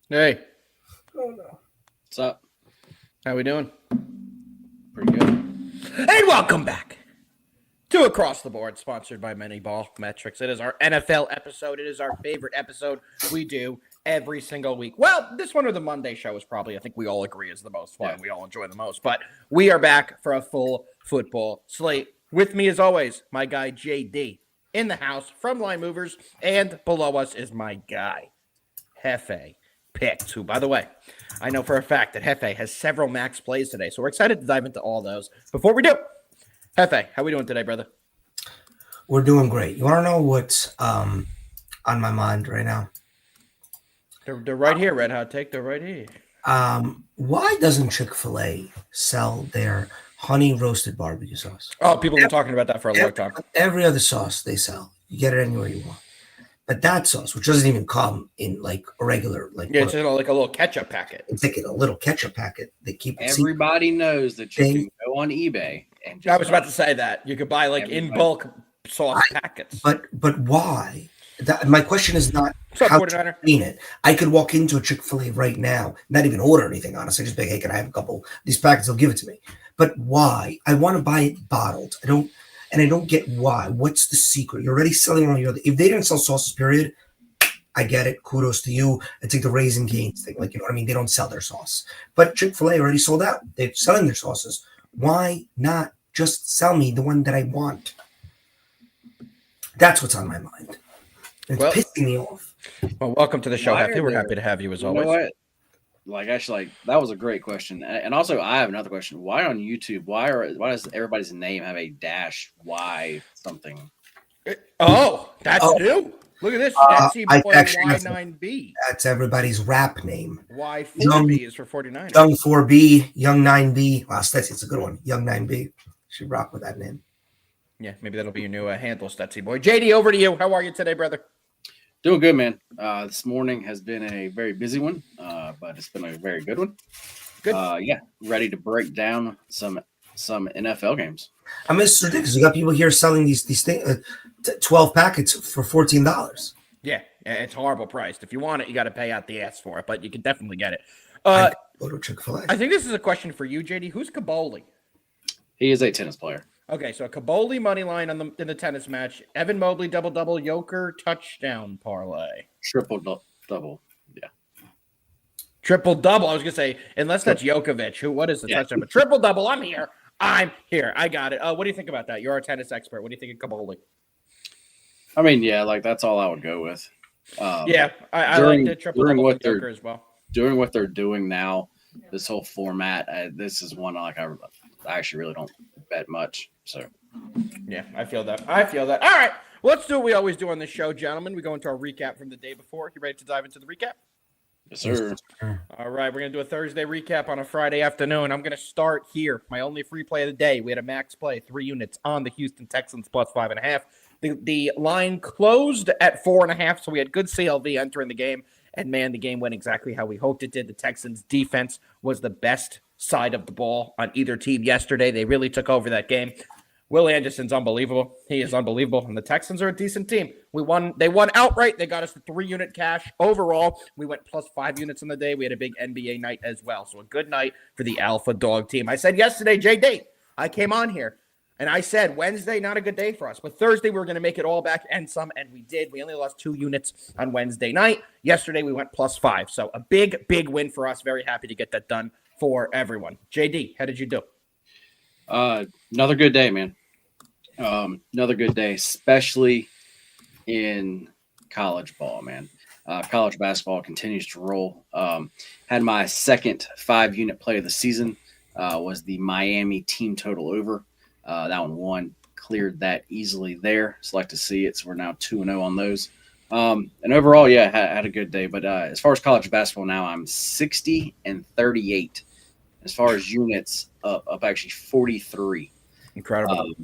Hey, Oh no. What's up? how we doing? Pretty good. And welcome back to Across the Board, sponsored by Many Ball Metrics. It is our NFL episode. It is our favorite episode we do every single week. Well, this one or the Monday show is probably, I think we all agree, is the most fun. Yeah. We all enjoy the most. But we are back for a full football slate. With me, as always, my guy JD in the house from Line Movers, and below us is my guy, Jefe Picks, who, by the way, I know for a fact that Jefe has several max plays today, so we're excited to dive into all those. Before we do, Jefe, how we doing today, brother? We're doing great. You want to know what's on my mind right now? They're right here, Red Hot Take. They're right here. Why doesn't Chick-fil-A sell their honey roasted barbecue sauce? Oh, people have been talking about that for a long time. Every other sauce they sell, you get it anywhere you want. But that sauce, which doesn't even come in like a regular, Yeah, it's just like a little ketchup packet. it's like in a little ketchup packet. They keep it Everybody knows that you can go on eBay and just I was about to say that. You could buy like in bulk sauce packets. But why? My question is not What's up, how 49er? to mean it. I could walk into a Chick-fil-A right now, not even order anything, honestly. Just be like, hey, can I have a couple of these packets? They'll give it to me. But why? I want to buy it bottled. I don't get why. What's the secret? You're already selling all your other. If they didn't sell sauces, period, I get it. Kudos to you. It's like the Raising Cane's thing. Like, you know what I mean? They don't sell their sauce. But Chick-fil-A already sold out. They're selling their sauces. Why not just sell me the one that I want? That's what's on my mind. It's pissing me off. Well, welcome to the show, Why Jefe. are We're there- happy to have you as You know always. what? Like, actually, that was a great question. And also, I have another question. Why on YouTube? Why does everybody's name have a dash Y something? Oh, that's new. Look at this. Jesse I Boy actually- Y9B. That's everybody's rap name. Y4B is for 49. Young 4B, Young 9B. Wow, Stetsy, it's a good one. Young 9B. Should rock with that name. Yeah, maybe that'll be your new handle, Stetsy Boy. JD, over to you. How are you today, brother? Doing good, man. This morning has been a very busy one, but it's been a very good one. Good. Yeah, ready to break down some NFL games. I mean, it's ridiculous. You got people here selling these things, 12 packets for $14. Yeah, it's horrible priced. If you want it, you got to pay out the ass for it, but you can definitely get it. I go to Chick-fil-A. I think this is a question for you, JD. Who's Caboli? He is a tennis player. Okay, so Caboli money line in the tennis match. Evan Mobley double Yoker touchdown parlay. Triple double. Yeah. Triple double. I was gonna say unless that's Jokovic. What is the touchdown? But triple double. I'm here. I got it. What do you think about that? You're a tennis expert. What do you think of Caboli? I mean, yeah, like that's all I would go with. Yeah, I like the triple double with Joker as well. Doing what they're doing now, this whole format, this is one like I actually really don't bet much. So yeah, I feel that. All right, well, let's do what we always do on this show, gentlemen. We go into our recap from the day before. You ready to dive into the recap? yes, sir. All right, we're going to do a Thursday recap on a Friday afternoon. I'm going to start here. My only free play of the day. We had a max play, 3 units on the Houston Texans plus 5.5. The line closed at 4.5, so we had good CLV entering the game. And, man, the game went exactly how we hoped it did. The Texans' defense was the best side of the ball on either team yesterday. They really took over that game. Will Anderson's unbelievable. He is unbelievable. And the Texans are a decent team. They won outright. They got us the 3-unit cash. Overall, we went plus 5 units on the day. We had a big NBA night as well. So a good night for the AlphaDog team. I said yesterday, JD, I came on here, and I said Wednesday, not a good day for us. But Thursday, we were going to make it all back and some, and we did. We only lost 2 units on Wednesday night. Yesterday, we went plus 5. So a big, big win for us. Very happy to get that done for everyone. JD, how did you do? Another good day, man. Another good day, especially in college ball, man. College basketball continues to roll. Had my second 5-unit play of the season. Was the Miami team total over. That one won. Cleared that easily there. It's like to see it. So we're now 2-0 on those. And overall, yeah, had a good day. But as far as college basketball now, I'm 60-38. As far as units, up actually 43. Incredible.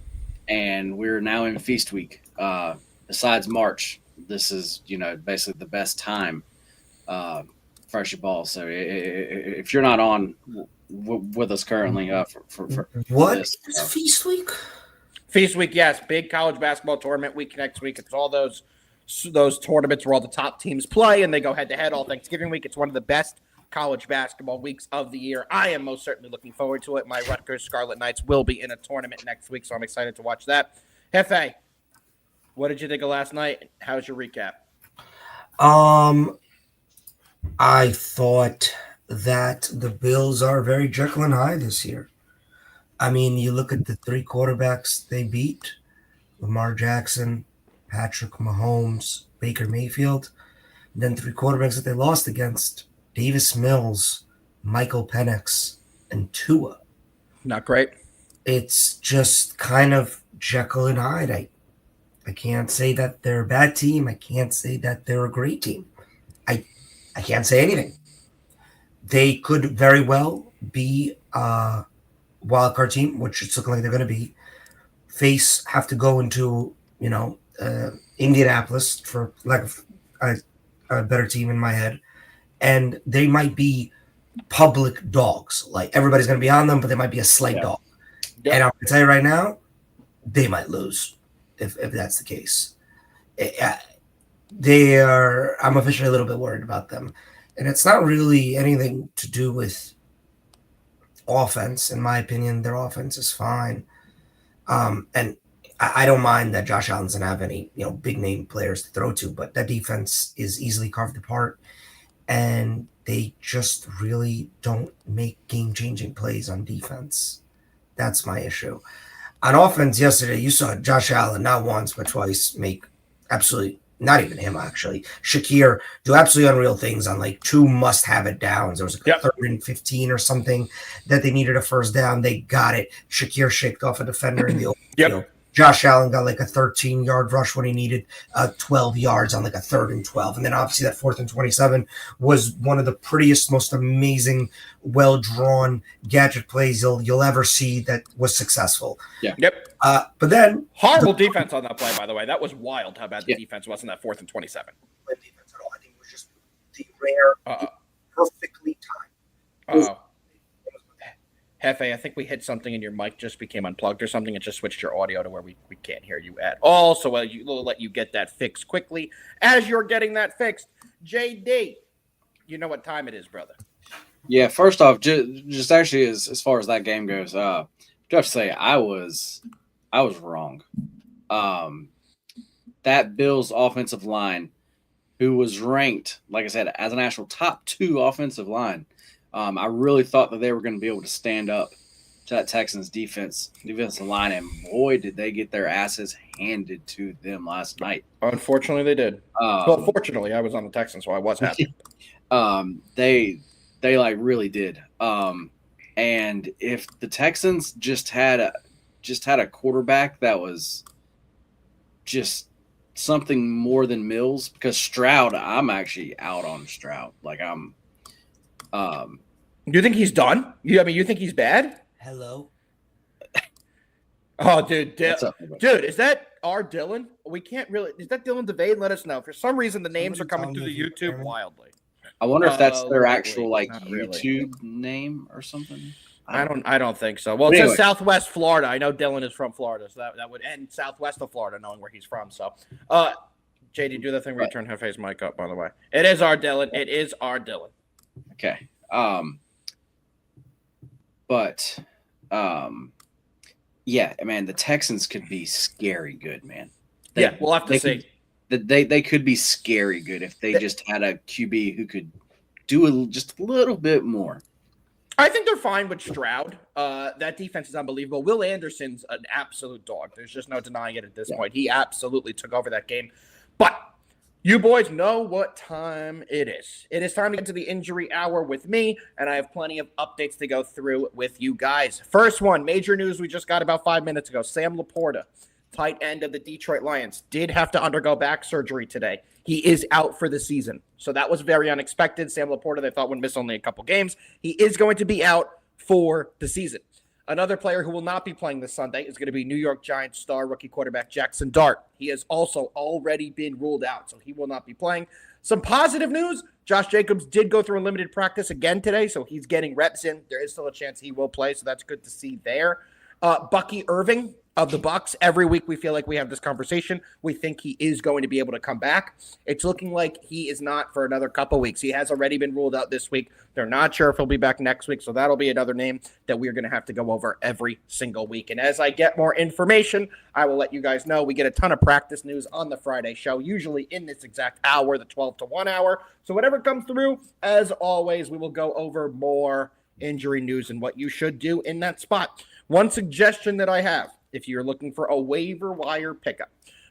And we're now in feast week. Besides March, this is basically the best time for ball. So if you're not on with us currently, for What this, is Feast Week? Feast week, yes. Big college basketball tournament week next week. It's all those those tournaments where all the top teams play and they go head-to-head all Thanksgiving week. It's one of the best college basketball weeks of the year. I am most certainly looking forward to it. My Rutgers Scarlet Knights will be in a tournament next week, so I'm excited to watch that. Jefe, what did you think of last night? How's your recap? I thought that the Bills are very Jekyll and Hyde this year. I mean, you look at the three quarterbacks they beat: Lamar Jackson, Patrick Mahomes, Baker Mayfield. And then three quarterbacks that they lost against: Davis Mills, Michael Penix, and Tua. Not great. It's just kind of Jekyll and Hyde. I can't say that they're a bad team. I can't say that they're a great team. I can't say anything. They could very well be a wild card team, which it's looking like they're going to be. Have to go into, Indianapolis, for lack of a better team in my head. And they might be public dogs. Like, everybody's going to be on them, but they might be a slight dog. Yep. And I'm going to tell you right now, they might lose if that's the case. I'm officially a little bit worried about them. And it's not really anything to do with offense. In my opinion, their offense is fine. And I don't mind that Josh Allen doesn't have any, big name players to throw to, but that defense is easily carved apart. And they just really don't make game-changing plays on defense. That's my issue. On offense yesterday, you saw Josh Allen not once but twice make absolutely, not even him actually, Shakir do absolutely unreal things on like two must-have-it downs. There was a third and 15 or something that they needed a first down. They got it. Shakir shaked off a defender in the open field. Josh Allen got like a 13-yard rush when he needed 12 yards on like a 3rd and 12. And then obviously that 4th and 27 was one of the prettiest, most amazing, well-drawn gadget plays you'll ever see that was successful. Yeah. Yep. But then horrible defense on that play, by the way. That was wild how bad the defense was in that 4th and 27. Defense at all. I think it was just the rare, perfectly timed. Jefe, I think we hit something and your mic just became unplugged or something. It just switched your audio to where we can't hear you at all. So we'll let you get that fixed quickly. As you're getting that fixed, JD, you know what time it is, brother. Yeah, first off, just actually as far as that game goes, I have to say I was wrong. That Bills offensive line, who was ranked, like I said, as an actual top 2 offensive line, I really thought that they were going to be able to stand up to that Texans defensive line, and boy, did they get their asses handed to them last night. Unfortunately, they did. Well, fortunately, I was on the Texans, so I was happy. They like really did. And if the Texans just had a quarterback that was just something more than Mills, because Stroud, I'm actually out on Stroud. Like you think he's done? You think he's bad? Hello. Oh, dude, is that our Dylan? We can't really. Is that Dylan DeVade? Let us know. For some reason, the names are coming through the YouTube wildly. I wonder if that's their actual YouTube really. Name or something. I don't think so. Well, it says Southwest Florida. I know Dylan is from Florida, so that would end Southwest of Florida, knowing where he's from. So, JD, do the thing where you turn Jefe's mic up. By the way, it is our Dylan. It is our Dylan. Okay. Yeah, man, the Texans could be scary good, man. We'll have to see. They could be scary good if they just had a QB who could do just a little bit more. I think they're fine with Stroud. That defense is unbelievable. Will Anderson's an absolute dog. There's just no denying it at this point. He absolutely took over that game. But you boys know what time it is. It is time to get to the injury hour with me, and I have plenty of updates to go through with you guys. First one, major news we just got about 5 minutes ago. Sam Laporta, tight end of the Detroit Lions, did have to undergo back surgery today. He is out for the season. So that was very unexpected. Sam Laporta, they thought, would miss only a couple games. He is going to be out for the season. Another player who will not be playing this Sunday is going to be New York Giants star rookie quarterback Jackson Dart. He has also already been ruled out, so he will not be playing. Some positive news, Josh Jacobs did go through a limited practice again today, so he's getting reps in. There is still a chance he will play, so that's good to see there. Bucky Irving of the Bucks. Every week we feel like we have this conversation. We think he is going to be able to come back. It's looking like he is not for another couple weeks. He has already been ruled out this week. They're not sure if he'll be back next week, so that'll be another name that we're going to have to go over every single week. And as I get more information, I will let you guys know. We get a ton of practice news on the Friday show, usually in this exact hour, the 12 to 1 hour. So whatever comes through, as always, we will go over more injury news and what you should do in that spot. One suggestion that I have, if you're looking for a waiver wire pickup,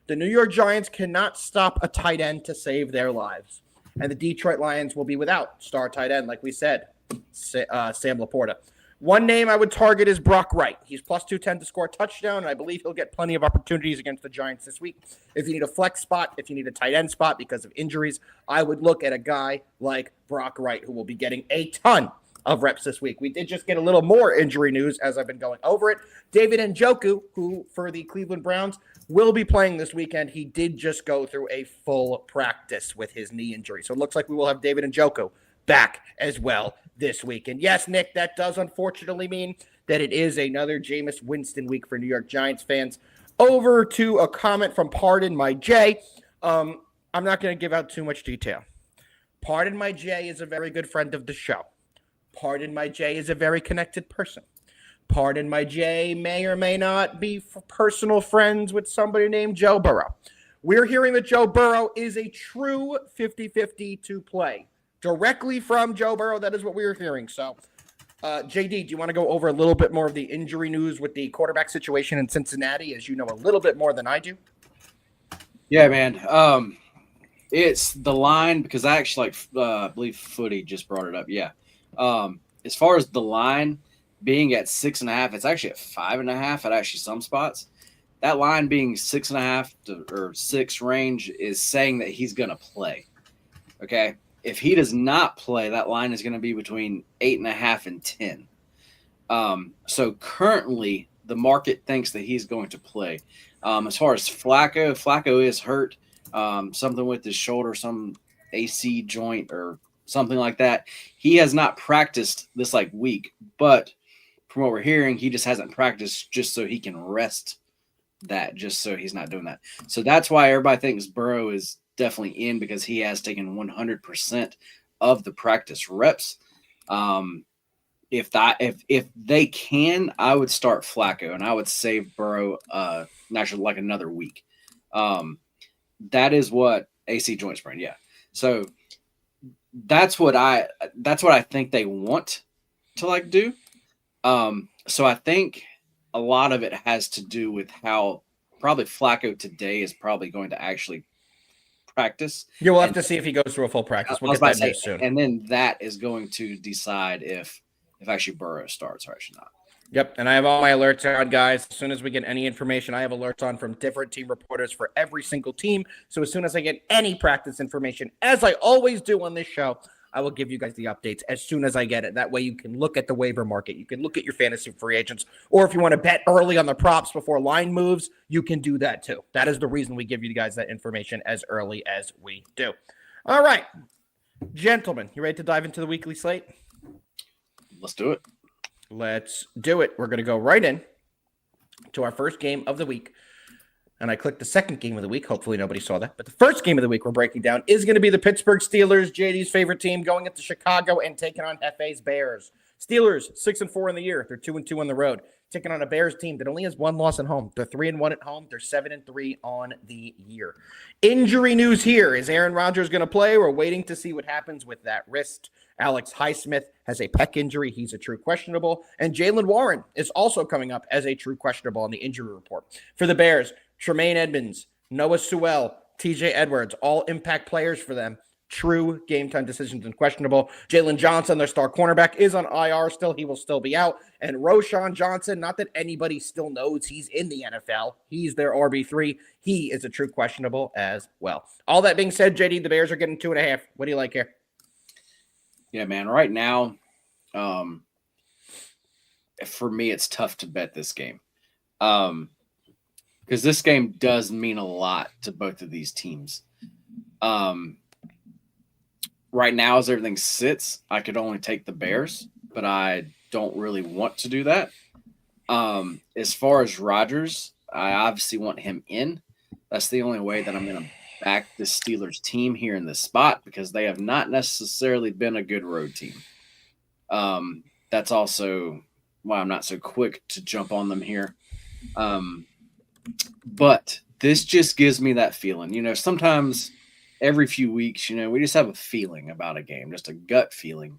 the New York Giants cannot stop a tight end to save their lives. And the Detroit Lions will be without star tight end, like we said, Sam Laporta. One name I would target is Brock Wright. He's plus 210 to score a touchdown, and I believe he'll get plenty of opportunities against the Giants this week. If you need a flex spot, if you need a tight end spot because of injuries, I would look at a guy like Brock Wright, who will be getting a ton of reps this week. We did just get a little more injury news as I've been going over it. David Njoku, who for the Cleveland Browns will be playing this weekend, he did just go through a full practice with his knee injury. So it looks like we will have David Njoku back as well this week. And yes, Nick, that does unfortunately mean that it is another Jameis Winston week for New York Giants fans. Over to a comment from Pardon My Jay. I'm not going to give out too much detail. Pardon My Jay is a very good friend of the show. Pardon My Jay is a very connected person. Pardon My Jay may or may not be personal friends with somebody named Joe Burrow. We're hearing that Joe Burrow is a true 50-50 to play. Directly from Joe Burrow, that is what we're hearing. So, JD, do you want to go over a little bit more of the injury news with the quarterback situation in Cincinnati, as you know a little bit more than I do? Yeah, man. It's the line, because I actually believe Footy just brought it up. Yeah. As far as the line being at 6.5, it's actually at 5.5 at actually some spots. That line being 6.5 or 6 range is saying that he's going to play. Okay. If he does not play, that line is going to be between 8.5 and 10. So currently the market thinks that he's going to play. As far as Flacco is hurt, something with his shoulder, some AC joint or something like that. He has not practiced this week, but from what we're hearing, he just hasn't practiced just so he can rest that, just so he's not doing that. So that's why everybody thinks Burrow is definitely in, because he has taken 100% of the practice reps. If they can, I would start Flacco and I would save Burrow naturally another week. That is what AC joint sprain. Yeah. So that's what I think they want to do. So I think a lot of it has to do with how probably Flacco today is probably going to actually practice. Yeah, we'll have to see if he goes through a full practice. We'll get that news soon. And then that is going to decide if actually Burrow starts or actually not. Yep, and I have all my alerts on, guys. As soon as we get any information, I have alerts on from different team reporters for every single team. So as soon as I get any practice information, as I always do on this show, I will give you guys the updates as soon as I get it. That way you can look at the waiver market. You can look at your fantasy free agents. Or if you want to bet early on the props before line moves, you can do that too. That is the reason we give you guys that information as early as we do. All right, gentlemen, you ready to dive into the weekly slate? Let's do it. Let's do it. We're going to go right in to our first game of the week. And I clicked the second game of the week. Hopefully nobody saw that. But the first game of the week we're breaking down is going to be the Pittsburgh Steelers, JD's favorite team, going into Chicago and taking on Jefe's Bears. Steelers, 6-4 in the year. They're 2-2 on the road. Taking on a Bears team that only has one loss at home. They're 3-1 at home. They're 7-3 on the year. Injury news here. Is Aaron Rodgers going to play? We're waiting to see what happens with that wrist. Alex Highsmith has a pec injury. He's a true questionable. And Jaylen Warren is also coming up as a true questionable on the injury report. For the Bears, Tremaine Edmonds, Noah Sewell, TJ Edwards, all impact players for them. True game-time decisions and questionable. Jalen Johnson, their star cornerback, is on IR still. He will still be out. And Roshan Johnson, not that anybody still knows he's in the NFL. He's their RB3. He is a true questionable as well. All that being said, JD, the Bears are getting 2.5. What do you like here? Yeah, man. Right now, for me, it's tough to bet this game. Because this game does mean a lot to both of these teams. Right now, as everything sits, I could only take the Bears, but I don't really want to do that. As far as Rodgers, I obviously want him in. That's the only way that I'm going to back the Steelers team here in this spot because they have not necessarily been a good road team. That's also why I'm not so quick to jump on them here. But this just gives me that feeling. Sometimes every few weeks, we just have a feeling about a game, just a gut feeling.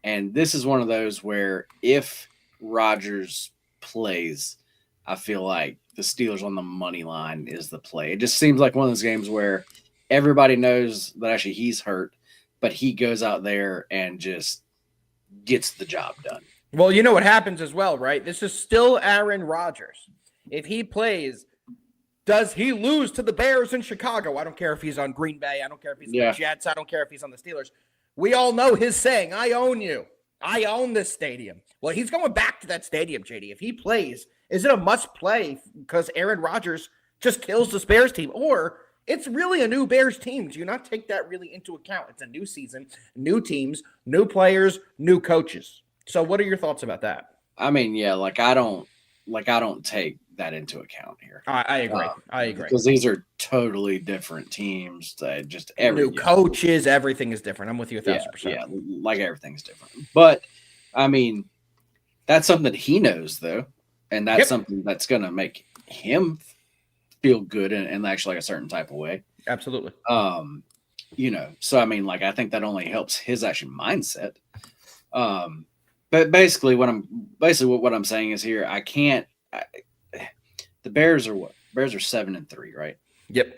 And this is one of those where if Rodgers plays, I feel like the Steelers on the money line is the play. It just seems like one of those games where everybody knows that actually he's hurt, but he goes out there and just gets the job done. Well, you know what happens as well, right? This is still Aaron Rodgers. If he plays, does he lose to the Bears in Chicago? I don't care if he's on Green Bay. I don't care if he's on the Jets. I don't care if he's on the Steelers. We all know his saying, I own you. I own this stadium. Well, he's going back to that stadium, JD. If he plays, is it a must play because Aaron Rodgers just kills this Bears team? Or it's really a new Bears team. Do you not take that really into account? It's a new season, new teams, new players, new coaches. So what are your thoughts about that? I mean, yeah, I don't take that into account here. I agree. I agree. Because these are totally different teams. Just new coaches, everything is different. I'm with you 1,000%. Yeah, like everything's different. But I mean, that's something he knows though, and that's something that's going to make him feel good and actually like a certain type of way. Absolutely. So I mean, I think that only helps his actual mindset. But basically what I'm saying is here, the Bears are what? Bears are 7-3, right? Yep.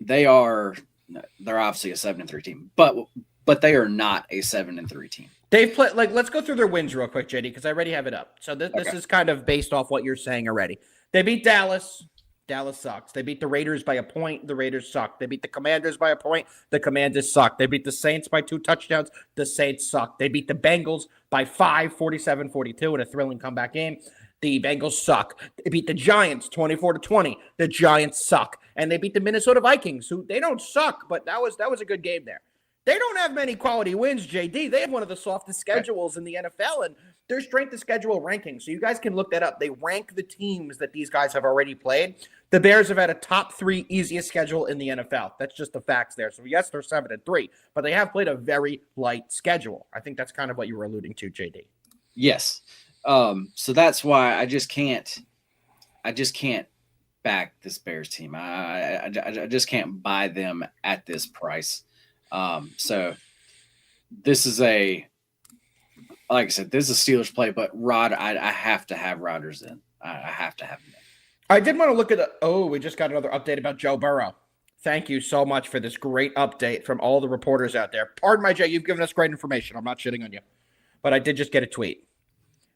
They're obviously a 7-3 team, but they are not a 7-3 team. They've played let's go through their wins real quick, JD, because I already have it up. So this is kind of based off what you're saying already. They beat Dallas. Dallas sucks. They beat the Raiders by a point. The Raiders suck. They beat the Commanders by a point. The Commanders suck. They beat the Saints by 2 touchdowns. The Saints suck. They beat the Bengals by 5, 47-42 in a thrilling comeback game. The Bengals suck. They beat the Giants 24-20. The Giants suck. And they beat the Minnesota Vikings, who they don't suck, but that was a good game there. They don't have many quality wins, JD. They have one of the softest schedules in the NFL, and their strength of schedule ranking. So you guys can look that up. They rank the teams that these guys have already played. The Bears have had a top 3 easiest schedule in the NFL. That's just the facts there. So yes, they're 7-3, but they have played a very light schedule. I think that's kind of what you were alluding to, JD. Yes. So that's why I just can't back this Bears team. I just can't buy them at this price. So this is like I said, this is a Steelers play, but I have to have Rodgers in. I have to have him in. I did want to look at we just got another update about Joe Burrow. Thank you so much for this great update from all the reporters out there. Pardon my Jay, you've given us great information. I'm not shitting on you. But I did just get a tweet.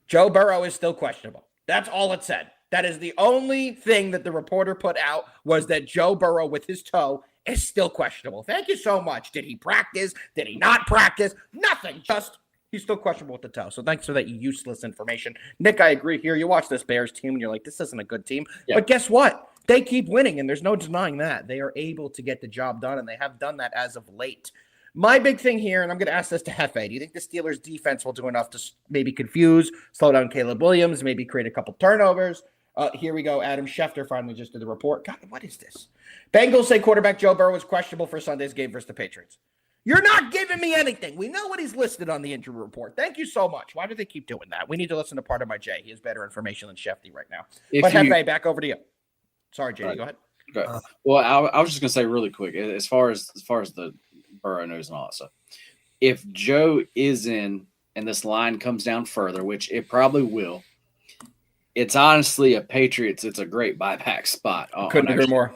Joe Burrow is still questionable. That's all it said. That is the only thing that the reporter put out was that Joe Burrow with his toe is still questionable. Thank you so much. Did he practice? Did he not practice? Nothing. Just he's still questionable with the toe. So thanks for that useless information. Nick, I agree here. You watch this Bears team and you're like, this isn't a good team. Yeah. But guess what? They keep winning, and there's no denying that. They are able to get the job done, and they have done that as of late. My big thing here, and I'm going to ask this to Jefe, do you think the Steelers' defense will do enough to maybe confuse, slow down Caleb Williams, maybe create a couple turnovers? Here we go. Adam Schefter finally just did the report. God, what is this? Bengals say quarterback Joe Burrow was questionable for Sunday's game versus the Patriots. You're not giving me anything. We know what he's listed on the injury report. Thank you so much. Why do they keep doing that? We need to listen to part of my Jay. He has better information than Shefty right now. Jefe, back over to you. Sorry, JD, go ahead. Okay. Well, I was just going to say really quick, as far as the Burrow news and all that stuff, if Joe is in and this line comes down further, which it probably will, it's honestly it's a great buyback spot. Couldn't agree more.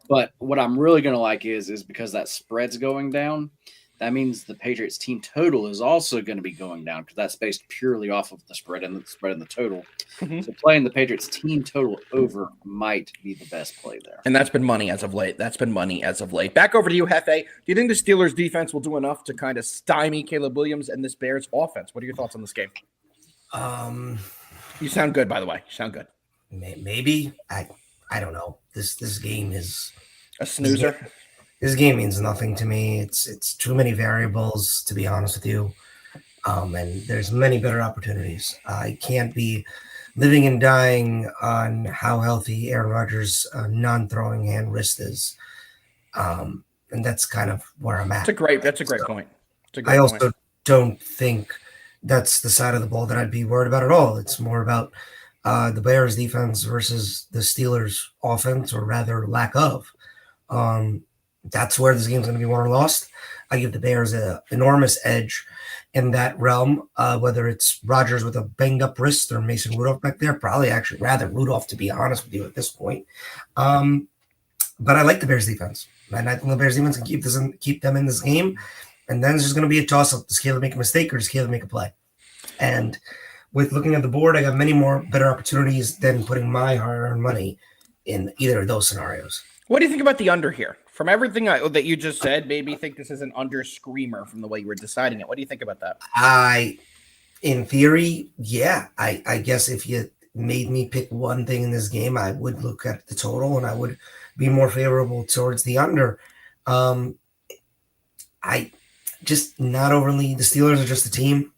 But what I'm really going to like is because that spread's going down, that means the Patriots team total is also going to be going down because that's based purely off of the spread and the total. Mm-hmm. So playing the Patriots team total over might be the best play there. And that's been money as of late. Back over to you, Jefe. Do you think the Steelers defense will do enough to kind of stymie Caleb Williams and this Bears offense? What are your thoughts on this game? You sound good, by the way. You sound good. Maybe. I don't know. This game is a snoozer. This game means nothing to me. It's too many variables, to be honest with you. And there's many better opportunities. I can't be living and dying on how healthy Aaron Rodgers' non-throwing hand wrist is, and that's kind of where I'm at. That's a great point. It's a great I also point. don't think that's the side of the ball that I'd be worried about at all. It's more about the Bears defense versus the Steelers offense, or rather lack of. That's where this game's going to be won or lost. I give the Bears an enormous edge in that realm, whether it's Rodgers with a banged up wrist or Mason Rudolph back there. Probably actually rather Rudolph, to be honest with you at this point. But I like the Bears defense, and I think the Bears defense can keep them in this game. And then it's just going to be a toss-up. Does Caleb make a mistake or does Caleb make a play? And with looking at the board, I got many more better opportunities than putting my hard-earned money in either of those scenarios. What do you think about the under here? From everything that you just said, made me think this is an under screamer from the way you were deciding it. What do you think about that? In theory, yeah. I guess if you made me pick one thing in this game, I would look at the total and I would be more favorable towards the under. I just not overly. The Steelers are just a team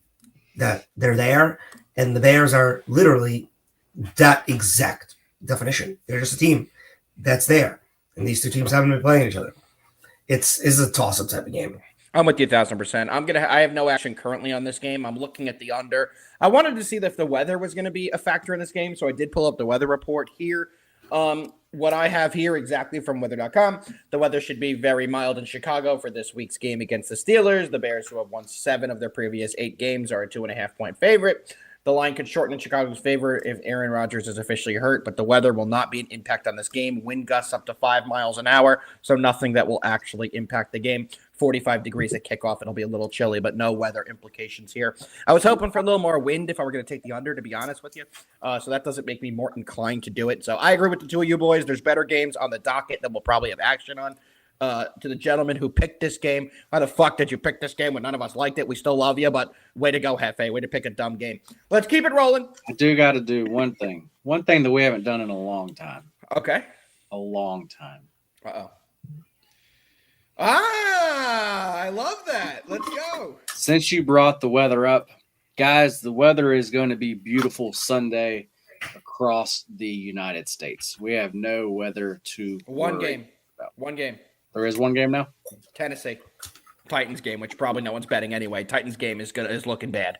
that they're there, and the Bears are literally that exact definition. They're just a team that's there, and these two teams haven't been playing each other. It's a toss-up type of game. I'm with you 1,000%. I have no action currently on this game. I'm looking at the under. I wanted to see if the weather was going to be a factor in this game, so I did pull up the weather report here. What I have here exactly from weather.com, the weather should be very mild in Chicago for this week's game against the Steelers. The Bears, who have won 7 of their previous 8 games, are a 2.5-point favorite. The line could shorten in Chicago's favor if Aaron Rodgers is officially hurt, but the weather will not be an impact on this game. Wind gusts up to 5 miles an hour, so nothing that will actually impact the game. 45 degrees at kickoff. It'll be a little chilly, but no weather implications here. I was hoping for a little more wind if I were going to take the under, to be honest with you. So that doesn't make me more inclined to do it. So I agree with the two of you boys. There's better games on the docket that we'll probably have action on. To the gentleman who picked this game, why the fuck did you pick this game when none of us liked it? We still love you, but way to go, Jefe. Way to pick a dumb game. Let's keep it rolling. I do got to do one thing that we haven't done in a long time. Okay. A long time. Uh-oh. I love that. Let's go. Since you brought the weather up, guys, the weather is going to be beautiful Sunday across the United States. We have no weather to One worry game. about. One game. There is one game now? Tennessee. Titans game, which probably no one's betting anyway. Titans game is looking bad.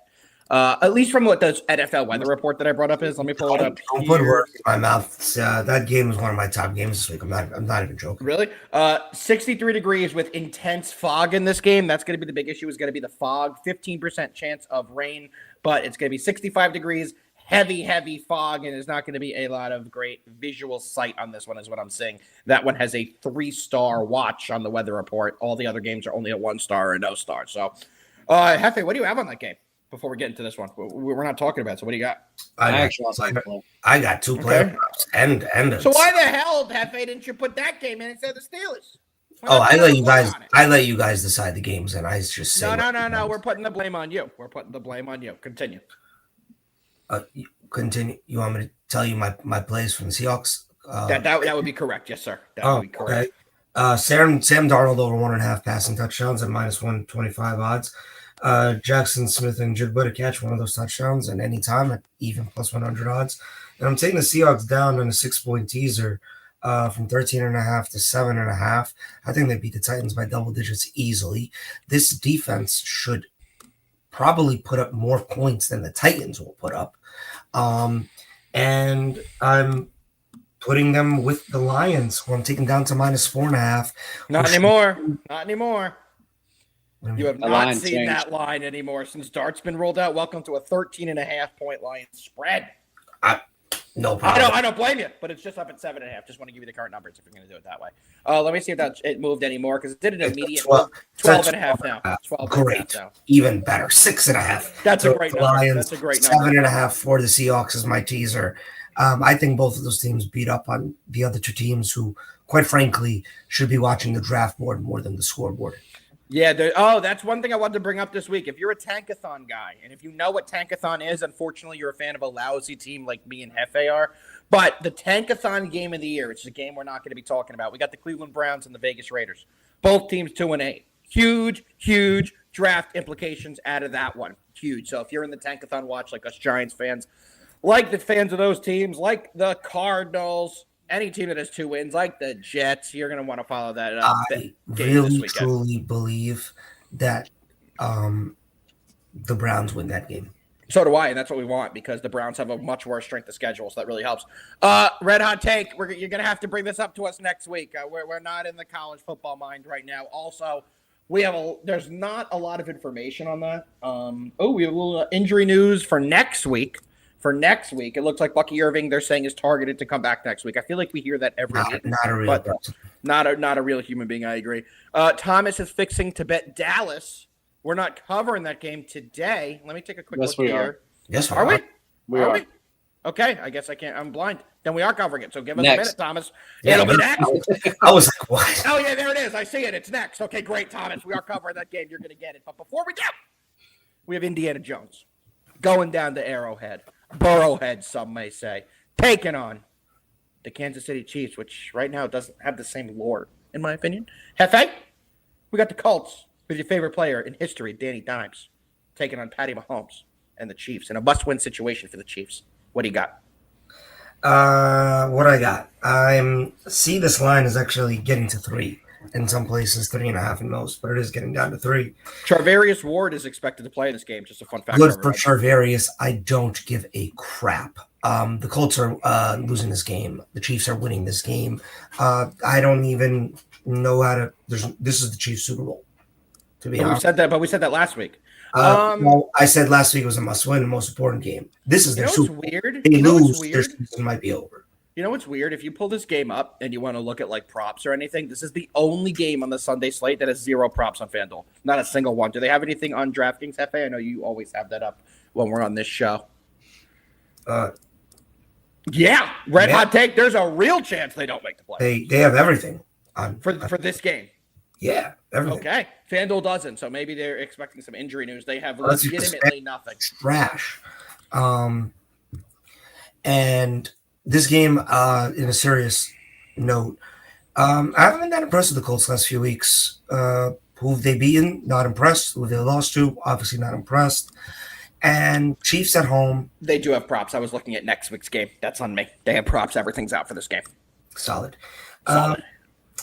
At least from what the NFL weather report that I brought up is. Let me pull it up. Don't put words in my mouth. That game is one of my top games this week. I'm not even joking. Really? 63 degrees with intense fog in this game. That's going to be the big issue. Is going to be the fog. 15% chance of rain, but it's going to be 65 degrees. Heavy fog, and there's not going to be a lot of great visual sight on this one, is what I'm saying. That one has a 3-star watch on the weather report. All the other games are only a 1-star or a no star. So, Jefe, what do you have on that game before we get into this one? We're not talking about it, so what do you got? I got 2 player props and So why the hell, Jefe, didn't you put that game in instead of the Steelers? I let you guys decide the games, and I just say no. We're putting the blame on you. Continue. Continue. You want me to tell you my plays from the Seahawks? That would be correct. Yes, sir. That would be correct. Okay. Sam Darnold over 1.5 passing touchdowns at -125 odds. Jackson Smith and Jigba to catch one of those touchdowns at any time at even +100 odds. And I'm taking the Seahawks down on a 6-point teaser from 13.5 to 7.5. I think they beat the Titans by double digits easily. This defense should probably put up more points than the Titans will put up. And I'm putting them with the Lions, who I'm taking down to -4.5. Not anymore. You have not seen that line anymore since Dart's been rolled out. Welcome to a 13.5-point Lions spread. No problem. I don't blame you, but it's just up at 7.5. Just want to give you the current numbers if you're going to do it that way. Let me see if it moved anymore, because it did an immediate 12.5 now. 12 great. Now. Even better. 6.5. That's a great number. Lions, That's a great number. 7.5 for the Seahawks is my teaser. I think both of those teams beat up on the other two teams who, quite frankly, should be watching the draft board more than the scoreboard. Yeah. That's one thing I wanted to bring up this week. If you're a Tankathon guy, and if you know what Tankathon is, unfortunately, you're a fan of a lousy team like me and Jefe are. But the Tankathon game of the year, it's a game we're not going to be talking about. We got the Cleveland Browns and the Vegas Raiders. Both teams 2-8. Huge draft implications out of that one. Huge. So if you're in the Tankathon watch, like us Giants fans, like the fans of those teams, like the Cardinals, any team that has 2 wins, like the Jets, you're going to want to follow that I game this really weekend. truly believe that the Browns win that game. So do I, and that's what we want because the Browns have a much worse strength of schedule, so that really helps. Red hot take. You're going to have to bring this up to us next week. We're not in the college football mind right now. Also, there's not a lot of information on that. We have a little injury news for next week. It looks like Bucky Irving, they're saying, is targeted to come back next week. I feel like we hear that every week. Not a real person. Not a real human being. I agree. Thomas is fixing to bet Dallas. We're not covering that game today. Let me take a quick look here. Yes, are we? We are. We? Okay, I guess I can't. I'm blind. Then we are covering it. So give us Next. a minute, Thomas. Yeah, It'll be next. I was like, what? Oh, yeah, there it is. I see it. It's next. Okay, great, Thomas. We are covering that game. You're going to get it. But before we do, we have Indiana Jones going down to Arrowhead. Burrowhead, some may say. Taking on the Kansas City Chiefs, which right now doesn't have the same lore, in my opinion. Jefe, we got the Colts with your favorite player in history, Danny Dimes, taking on Patty Mahomes and the Chiefs in a must-win situation for the Chiefs. What do you got? What I got? I see this line is actually getting to 3. In some places, 3.5 in most, but it is getting down to 3. Charvarius Ward is expected to play this game. Just a fun fact. Good for Charvarius. I don't give a crap. The Colts are losing this game. The Chiefs are winning this game. I don't even know how to. This is the Chiefs Super Bowl. To be honest, we said that last week. Well, I said last week was a must-win, the most important game. This is their Super Bowl. Weird. They lose, their season might be over. You know what's weird? If you pull this game up and you want to look at like props or anything, this is the only game on the Sunday slate that has 0 props on FanDuel. Not a single one. Do they have anything on DraftKings, Jefe? I know you always have that up when we're on this show. Yeah, hot take. There's a real chance they don't make the play. They have everything on for this game. Yeah, everything. Okay, FanDuel doesn't, so maybe they're expecting some injury news. They have legitimately nothing. Trash. And this game, in a serious note, I haven't been that impressed with the Colts last few weeks. Who have they beaten? Not impressed. Who they lost to? Obviously not impressed. And Chiefs at home. They do have props. I was looking at next week's game. That's on me. They have props. Everything's out for this game. Solid.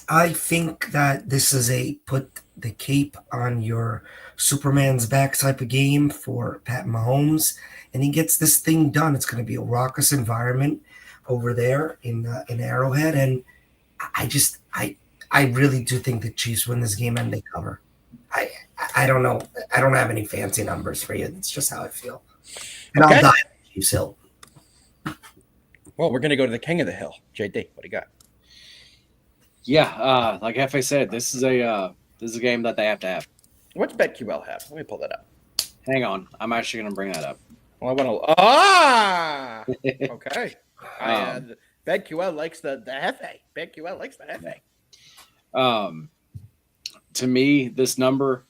I think that this is a put the cape on your Superman's back type of game for Pat Mahomes, and he gets this thing done. It's going to be a raucous environment over there in Arrowhead, and I really do think the Chiefs win this game and they cover. I don't know. I don't have any fancy numbers for you. It's just how I feel, and okay. I'll die on the Chiefs Hill. Well, we're going to go to the king of the hill, JD. What do you got? Yeah, like Jefe said, this is a game that they have to have. What's BetQL have? Let me pull that up. Hang on, I'm actually going to bring that up. Well, I want to. Okay. BetQL likes the Jefe. BetQL likes the Jefe. To me, this number,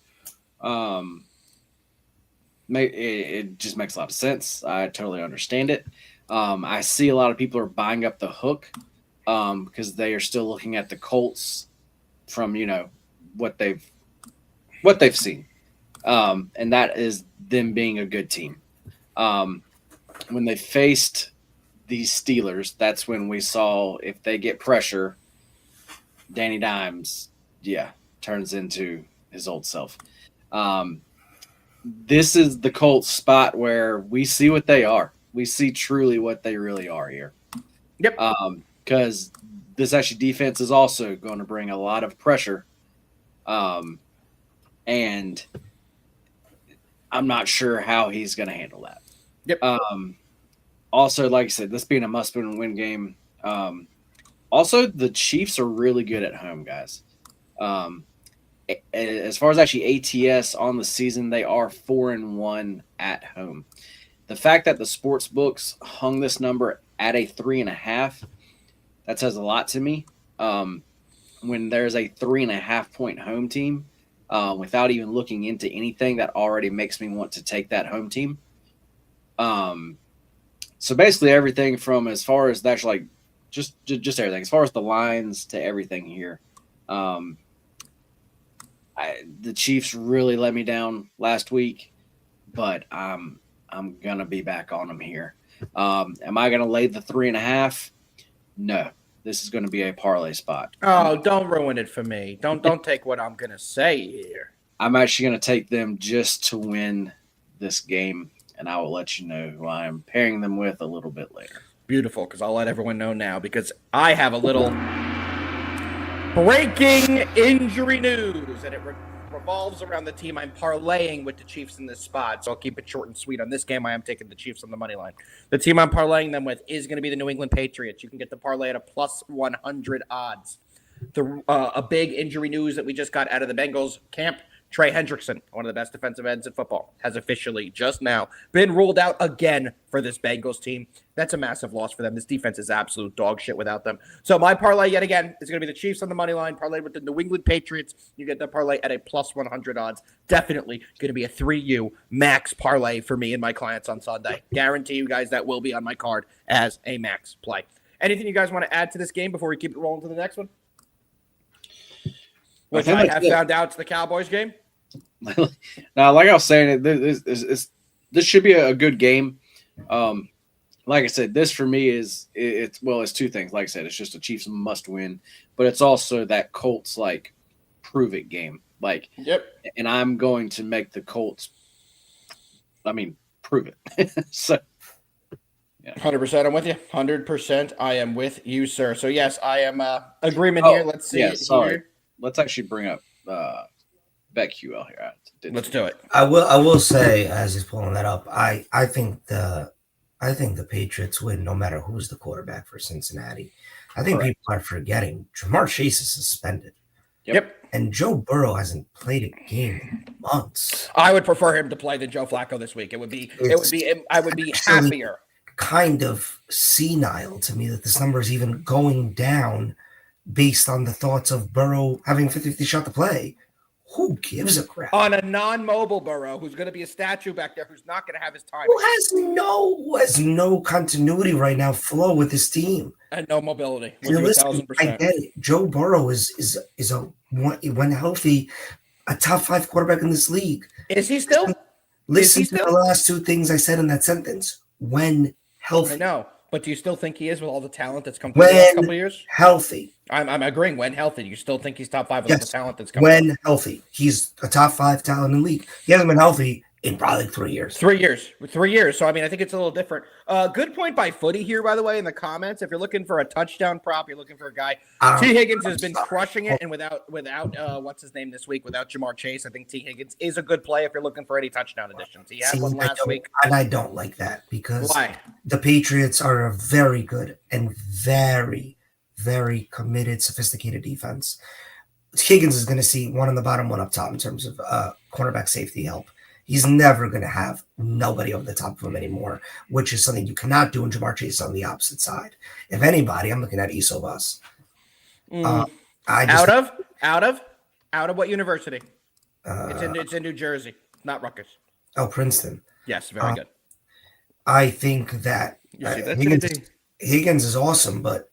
it just makes a lot of sense. I totally understand it. I see a lot of people are buying up the hook. Because they are still looking at the Colts from what they've seen, and that is them being a good team. When they faced these Steelers, that's when we saw if they get pressure, Danny Dimes, turns into his old self. This is the Colts spot where we see what they are. We see truly what they really are here. Yep. Because this actually defense is also going to bring a lot of pressure. And I'm not sure how he's going to handle that. Yep. Also, like I said, this being a must-win game. Also, the Chiefs are really good at home, guys. As far as actually ATS on the season, they are 4-1 at home. The fact that the sports books hung this number at a 3.5, that says a lot to me. When there's a 3.5 point home team, without even looking into anything, that already makes me want to take that home team. So basically everything from as far as that's like just everything, as far as the lines to everything here. The Chiefs really let me down last week, but I'm I'm gonna be back on them here. Am I gonna lay the 3.5? No. This is going to be a parlay spot. Oh, don't ruin it for me. Don't take what I'm gonna say here. I'm actually going to take them just to win this game, and I will let you know who I am pairing them with a little bit later. Beautiful, because I'll let everyone know now, because I have a little breaking injury news, and it revolves around the team I'm parlaying with the Chiefs in this spot. So I'll keep it short and sweet on this game. I am taking the Chiefs on the money line. The team I'm parlaying them with is going to be the New England Patriots. You can get the parlay at a plus 100 odds. A big injury news that we just got out of the Bengals camp. Trey Hendrickson, one of the best defensive ends in football, has officially just now been ruled out again for this Bengals team. That's a massive loss for them. This defense is absolute dog shit without them. So my parlay yet again is going to be the Chiefs on the money line, parlayed with the New England Patriots. You get the parlay at a plus 100 odds. Definitely going to be a 3U max parlay for me and my clients on Sunday. Guarantee you guys that will be on my card as a max play. Anything you guys want to add to this game before we keep it rolling to the next one? Which I have found out it's the Cowboys game. Now, like I was saying, this should be a good game. Like I said, this for me it's two things. Like I said, it's just a Chiefs must win, but it's also that Colts like prove it game. Like, yep. And I'm going to make the Colts. Prove it. So. Yeah. 100%. I'm with you. 100%. I am with you, sir. So yes, I am agreement here. Let's see. Yeah, sorry. Let's actually bring up BetQL here. Let's do it. I will say, as he's pulling that up, I think the Patriots win no matter who's the quarterback for Cincinnati. I think people are forgetting Jamar Chase is suspended. Yep. And Joe Burrow hasn't played a game in months. I would prefer him to play than Joe Flacco this week. I would be happier. Kind of senile to me that this number is even going down based on the thoughts of Burrow having 50-50 shot to play. Who gives a crap? On a non-mobile Burrow, who's going to be a statue back there, who's not going to have his time. Who has no continuity right now, flow with his team. And no mobility. Listen, I get it. Joe Burrow is when healthy, a top 5 quarterback in this league. Is he still? Listen to the last 2 things I said in that sentence. When healthy. I know. But do you still think he is with all the talent that's come through the last couple of years? Healthy. I'm agreeing. When healthy, you still think he's top 5 with all the talent that's come when healthy. He's a top 5 talent in the league. He hasn't been healthy in probably 3 years. 3 years. 3 years. So, I think it's a little different. Good point by Footy here, by the way, in the comments. If you're looking for a touchdown prop, you're looking for a guy. T. Higgins has been crushing it, and without what's his name this week, without Jamar Chase, I think T. Higgins is a good play if you're looking for any touchdown additions. He had one last week. And I don't like that because why? The Patriots are a very good and very, very committed, sophisticated defense. Higgins is going to see one on the bottom, one up top in terms of cornerback safety help. He's never going to have nobody over the top of him anymore, which is something you cannot do in Jamar Chase on the opposite side. If anybody, I'm looking at Isobus. Out of what university? It's in New Jersey, not Rutgers. Oh, Princeton. Yes, very good. I think that Higgins is awesome, but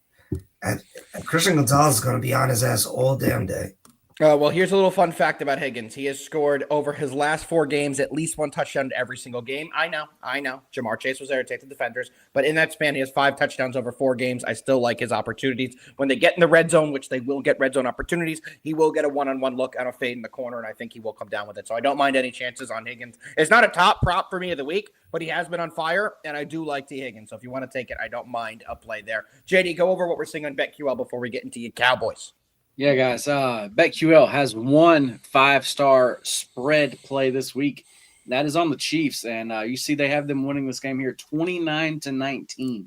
Christian Gonzalez is going to be on his ass all damn day. Well, here's a little fun fact about Higgins. He has scored over his last 4 games at least 1 touchdown every single game. I know. Jamar Chase was there to take the defenders. But in that span, he has 5 touchdowns over 4 games. I still like his opportunities. When they get in the red zone, which they will get red zone opportunities, he will get a one-on-one look and a fade in the corner, and I think he will come down with it. So I don't mind any chances on Higgins. It's not a top prop for me of the week, but he has been on fire, and I do like T. Higgins. So if you want to take it, I don't mind a play there. JD, go over what we're seeing on BetQL before we get into your Cowboys. Yeah, guys. BetQL has 1 5-star spread play this week. That is on the Chiefs, and you see they have them winning this game here 29-19.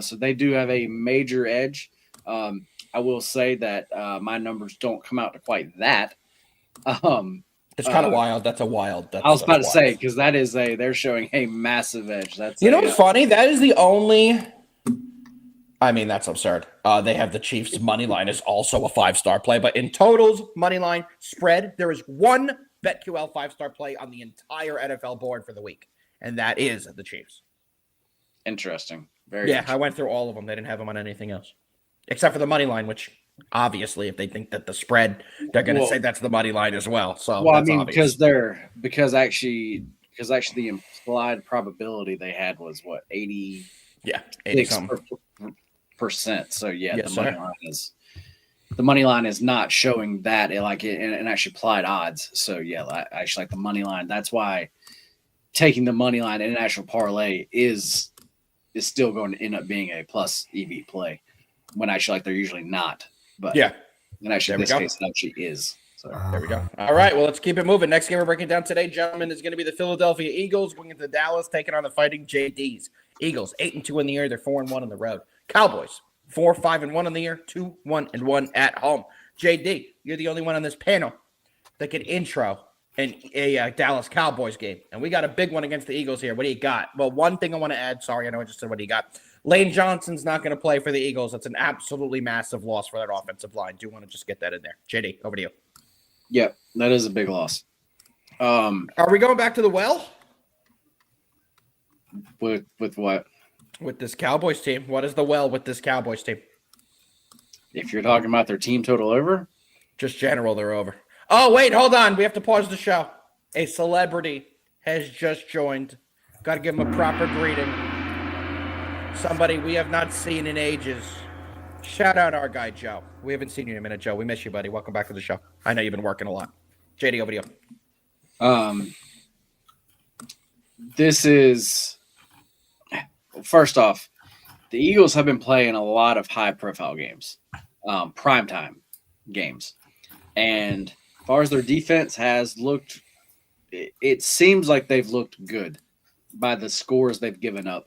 So they do have a major edge. I will say that my numbers don't come out to quite that. It's kind of wild. That's a wild. I was about to say because they're showing a massive edge. That's what's funny? That is the only. That's absurd. They have the Chiefs money line is also a 5-star play, but in totals, money line, spread, there is 1 BetQL 5-star play on the entire NFL board for the week, and that is the Chiefs. Interesting. Very interesting. I went through all of them. They didn't have them on anything else, except for the money line, which obviously, if they think that the spread, they're going to say that's the money line as well. So, because because actually the implied probability they had was what 80 Yeah, 80 something. percent. So yeah, Yes, the money line is not showing that and actually applied odds. So yeah, actually like the money line. That's why taking the money line in an actual parlay is still going to end up being a plus EV play when actually like they're usually not. But yeah, and actually in this case it actually is. So there we go. All right, well, let's keep it moving. Next game we're breaking down today, gentlemen, is going to be the Philadelphia Eagles going into Dallas, taking on the Fighting JDs. Eagles 8-2 in the year, they're 4-1 on the road. Cowboys 4-5-1 in the year, 2-1-1 at home. JD, you're the only one on this panel that can intro a Dallas Cowboys game, and we got a big one against the Eagles here. What do you got? Well, one thing I want to add. Sorry, I know I just said what do you got. Lane Johnson's not going to play for the Eagles. That's an absolutely massive loss for that offensive line. Do you want to just get that in there? JD, over to you. Yep, that is a big loss. Are we going back to the well? With what? With this Cowboys team. What is the well with this Cowboys team? If you're talking about their team total over? Just general, they're over. Oh, wait, hold on. We have to pause the show. A celebrity has just joined. Got to give him a proper greeting. Somebody we have not seen in ages. Shout out our guy, Joe. We haven't seen you in a minute, Joe. We miss you, buddy. Welcome back to the show. I know you've been working a lot. JD, over to you. This is, first off, the Eagles have been playing a lot of high-profile games, primetime games. And as far as their defense has looked, it seems like they've looked good by the scores they've given up.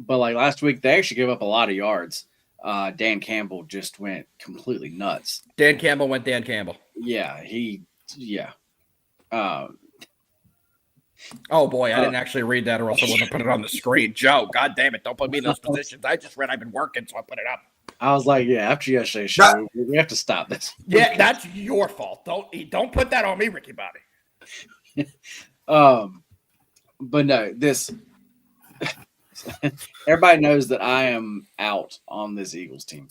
But like last week, they actually gave up a lot of yards. Dan Campbell just went completely nuts. Dan Campbell went Dan Campbell. Yeah. Oh, boy, I didn't actually read that or else I wouldn't have put it on the screen. Joe, God damn it, don't put me in those positions. I just read I've been working, so I put it up. I was like, yeah, after yesterday's show, we have to stop this. Yeah, that's your fault. Don't put that on me, Ricky Bobby. But no, this everybody knows that I am out on this Eagles team.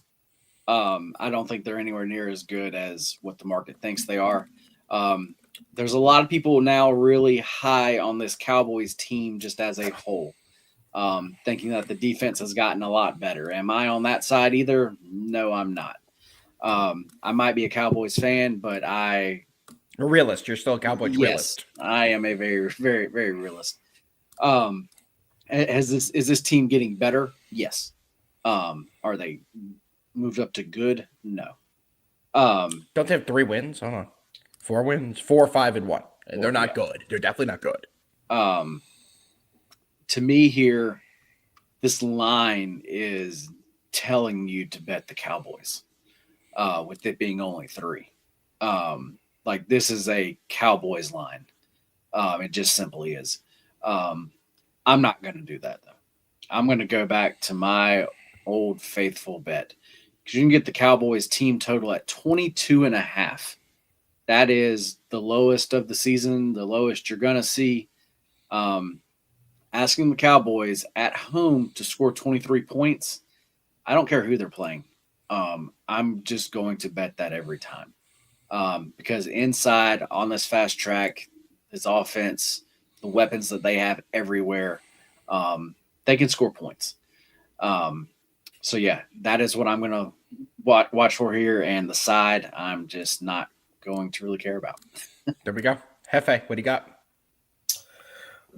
I don't think they're anywhere near as good as what the market thinks they are. There's a lot of people now really high on this Cowboys team just as a whole, thinking that the defense has gotten a lot better. Am I on that side either? No, I'm not. I might be a Cowboys fan, but a realist. You're still a Cowboys realist. I am a very, very, very realist. Is this team getting better? Yes. Are they moved up to good? No. Don't they have 3 wins? Hold on. 4 wins, 4-5-1. And they're not good. They're definitely not good. To me here, this line is telling you to bet the Cowboys, with it being only 3. Like this is a Cowboys line. It just simply is. I'm not going to do that though. I'm going to go back to my old faithful bet because you can get the Cowboys team total at 22.5. That is the lowest of the season, the lowest you're going to see. Asking the Cowboys at home to score 23 points, I don't care who they're playing. I'm just going to bet that every time. Because inside on this fast track, this offense, the weapons that they have everywhere, they can score points. So, yeah, that is what I'm going to watch for here. And the side, I'm just not going to really care about. There we go. Jefe, what do you got?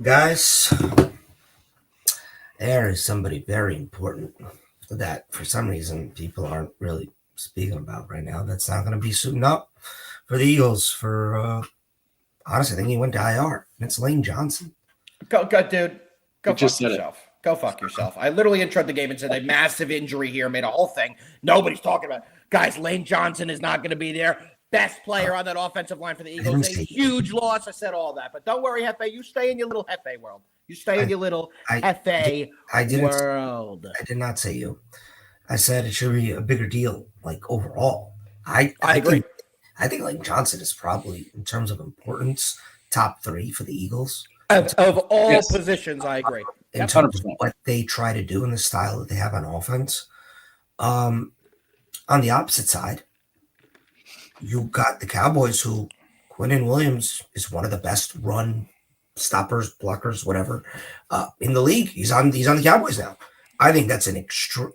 Guys, there is somebody very important that for some reason people aren't really speaking about right now. That's not going to be suiting up for the Eagles for, honestly, I think he went to IR. And it's Lane Johnson. Go, dude. Go fuck yourself. Go fuck yourself. I literally introed the game and said a massive injury here, made a whole thing. Nobody's talking about it. Guys, Lane Johnson is not going to be there. Best player on that offensive line for the Eagles. A huge loss. I said all that. But don't worry, Jefe. You stay in your little Jefe world. You stay in your little Jefe world. I did not say you. I said it should be a bigger deal, like overall. I agree. I think Lane Johnson is probably, in terms of importance, top 3 for the Eagles. Of all positions, I agree. In terms of what they try to do and the style that they have on offense. On the opposite side, you got the Cowboys who Quinnen Williams is one of the best run stoppers, blockers, whatever, in the league. He's on the Cowboys now. I think that's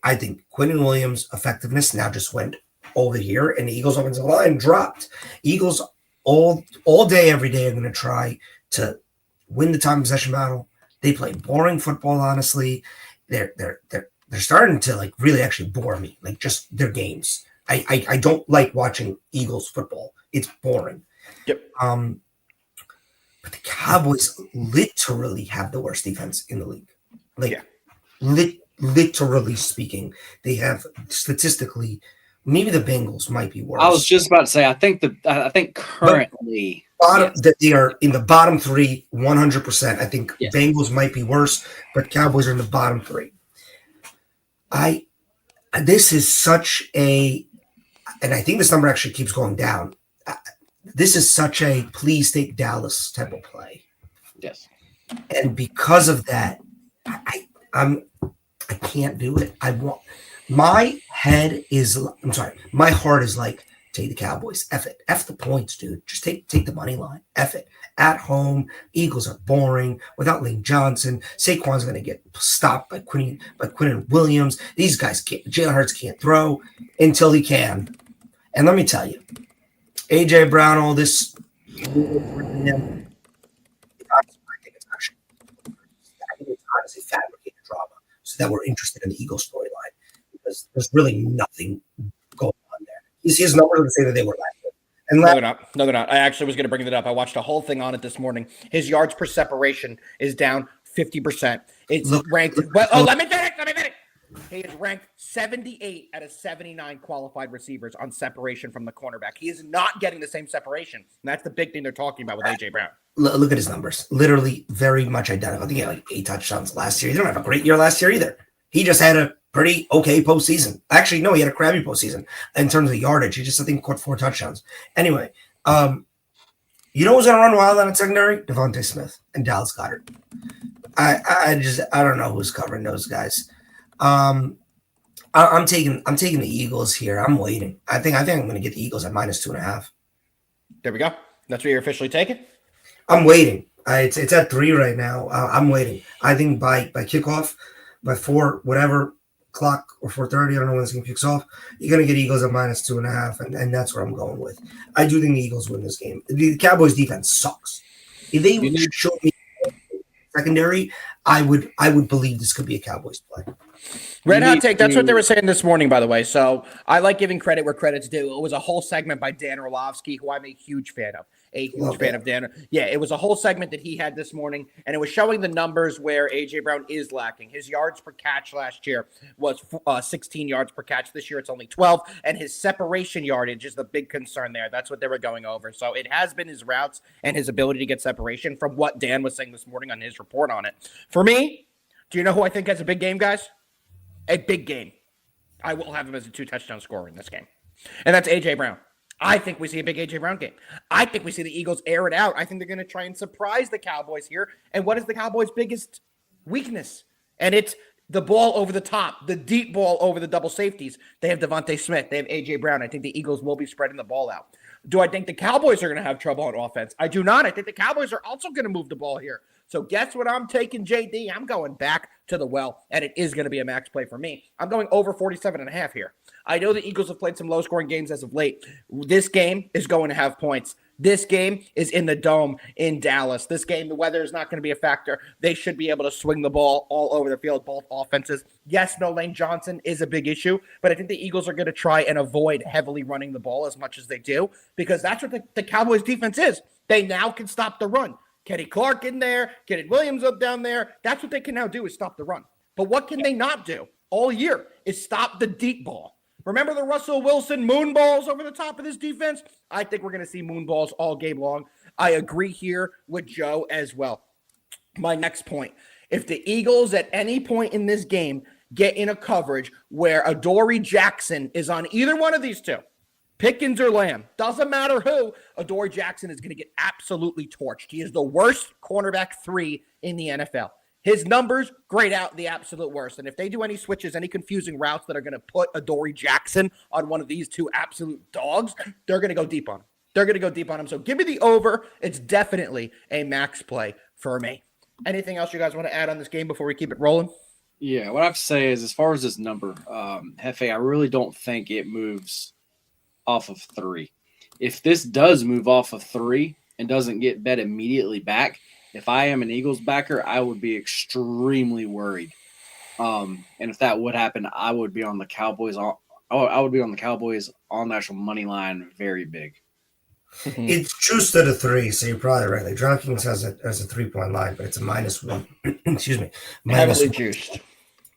I think Quinnen Williams' effectiveness now just went over here, and the Eagles' offensive line dropped. Eagles all day, every day are going to try to win the time possession battle. They play boring football, honestly. They're starting to like really actually bore me, like just their games. I don't like watching Eagles football. It's boring. Yep. But the Cowboys literally have the worst defense in the league. Like, yeah. Literally speaking, they have statistically, maybe the Bengals might be worse. I was just about to say, I think currently that they are in the bottom three, 100%. I think Yes. Bengals might be worse, but Cowboys are in the bottom three. This is such a, and I think this number actually keeps going down. This is such a please take Dallas type of play. Yes. And because of that, I can't do it. My heart is like, take the Cowboys. F it. F the points, dude. Just take the money line. F it. At home, Eagles are boring. Without Lane Johnson, Saquon's going to get stopped by Quinnen Williams. These guys can't. Jalen Hurts can't throw until he can. And let me tell you, AJ Brown, all this. I think it's honestly fabricated drama so that we're interested in the Eagles storyline because there's really nothing going on there. His numbers would say that they were last. And No, they're not. I actually was going to bring that up. I watched a whole thing on it this morning. His yards per separation is down 50%. It's ranked. Let me finish. He is ranked 78 out of 79 qualified receivers on separation from the cornerback. He is not getting the same separation. And that's the big thing they're talking about with AJ Brown. Look at his numbers. Literally very much identical. I think he had like 8 touchdowns last year. He didn't have a great year last year either. He just had a pretty okay postseason. Actually, no, he had a crappy postseason in terms of yardage. He just, I think, caught 4 touchdowns. Anyway, you know who's going to run wild on the secondary? Devontae Smith and Dallas Goedert. I don't know who's covering those guys. I'm taking the Eagles here. I'm waiting. I think I'm going to get the Eagles at -2.5. There we go. That's what you're officially taking? I'm waiting. It's at 3 right now. I'm waiting. I think by kickoff, by 4, whatever o'clock or 4:30, I don't know when this game kicks off, you're going to get Eagles at -2.5, and that's where I'm going with. I do think the Eagles win this game. The Cowboys defense sucks. If they show me secondary, I would believe this could be a Cowboys play. Red hot take. That's what they were saying this morning, by the way. So I like giving credit where credit's due. It was a whole segment by Dan Orlovsky, who I'm a huge fan of. Of Dan. Yeah, it was a whole segment that he had this morning, and it was showing the numbers where AJ Brown is lacking. His yards per catch last year was 16 yards per catch. This year it's only 12, and his separation yardage is the big concern there. That's what they were going over. So it has been his routes and his ability to get separation from what Dan was saying this morning on his report on it. For me, do you know who I think has a big game, guys? A big game. I will have him as a 2-touchdown scorer in this game. And that's AJ Brown. I think we see a big AJ Brown game. I think we see the Eagles air it out. I think they're going to try and surprise the Cowboys here. And what is the Cowboys' biggest weakness? And it's the ball over the top, the deep ball over the double safeties. They have Devontae Smith. They have AJ Brown. I think the Eagles will be spreading the ball out. Do I think the Cowboys are going to have trouble on offense? I do not. I think the Cowboys are also going to move the ball here. So guess what I'm taking, JD? I'm going back to the well, and it is going to be a max play for me. I'm going over 47.5 here. I know the Eagles have played some low-scoring games as of late. This game is going to have points. This game is in the Dome in Dallas. This game, the weather is not going to be a factor. They should be able to swing the ball all over the field, both offenses. Yes, no Lane Johnson is a big issue, but I think the Eagles are going to try and avoid heavily running the ball as much as they do because that's what the Cowboys defense is. They now can stop the run. Kenny Clark in there, Kenny Williams up down there. That's what they can now do is stop the run. But what can they not do all year is stop the deep ball. Remember the Russell Wilson moon balls over the top of this defense? I think we're going to see moon balls all game long. I agree here with Joe as well. My next point, if the Eagles at any point in this game get in a coverage where Adoree Jackson is on either one of these two, Pickens or Lamb, doesn't matter who, Adoree Jackson is going to get absolutely torched. He is the worst cornerback 3 in the NFL. His numbers grade out the absolute worst. And if they do any switches, any confusing routes that are going to put Adoree Jackson on one of these two absolute dogs, they're going to go deep on him. So give me the over. It's definitely a max play for me. Anything else you guys want to add on this game before we keep it rolling? Yeah, what I have to say is, as far as this number, Jefe, I really don't think it moves off of 3. If this does move off of 3 and doesn't get bet immediately back, if I am an Eagles backer, I would be extremely worried. And if that would happen, I would be on the Cowboys. I would be on the Cowboys on the actual money line, very big. It's juiced at a 3, so you're probably right. Like DraftKings has a 3-point line, but it's a -1. Excuse me, Heavily -1. juiced.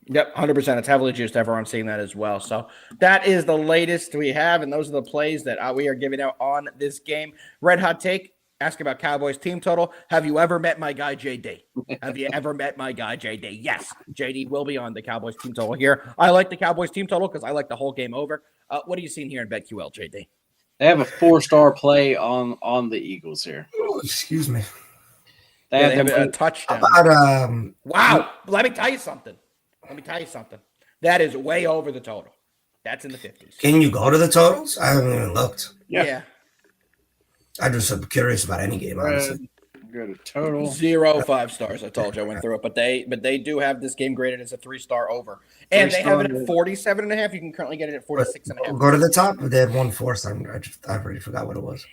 Yep, 100%. It's heavily juiced. Everyone's seeing that as well. So that is the latest we have, and those are the plays that we are giving out on this game. Red Hot Take, asking about Cowboys team total. Have you ever met my guy, JD? Have you ever met my guy, JD? Yes, JD will be on the Cowboys team total here. I like the Cowboys team total because I like the whole game over. What are you seeing here in BetQL, JD? They have a 4-star play on the Eagles here. Oh, excuse me. They Yeah, have they them have a touchdown. About Wow. Let me tell you something. That is way over the total. That's in the 50s. can you go to the totals? I haven't even looked. Yeah. I'm just curious about any game, honestly. go to total. 0 5 stars. I told you I went through it, but they do have this game graded as a 3-star over, and they have it at 47.5. You can currently get it at 46.5. Go to the top. They had 1 4-star. I already forgot what it was.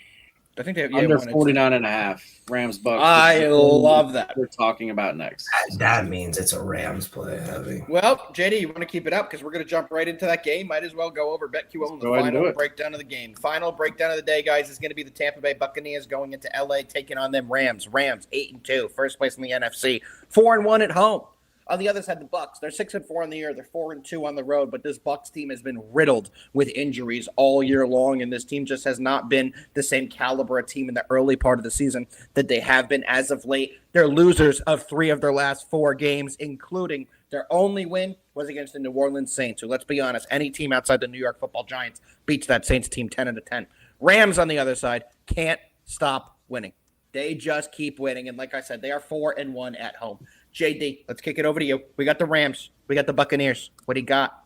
I think they have Under 49.5. Rams Bucks. I love that. We're talking about next. That means it's a Rams play heavy. Well, JD, you want to keep it up because we're going to jump right into that game. Might as well go over BetQL in the final breakdown of the game. Final breakdown of the day, guys, is going to be the Tampa Bay Buccaneers going into LA, taking on them Rams. Rams 8-2, first place in the NFC, 4-1 at home. On the other side, the Bucks, they're 6-4 in the year. They're 4-2 on the road, but this Bucks team has been riddled with injuries all year long, and this team just has not been the same caliber of team in the early part of the season that they have been as of late. They're losers of 3 of their last 4 games, including their only win was against the New Orleans Saints, who, let's be honest, any team outside the New York Football Giants beats that Saints team 10-10. Rams, on the other side, can't stop winning. They just keep winning, and like I said, they are 4-1 at home. JD, let's kick it over to you. We got the Rams. We got the Buccaneers. What do you got?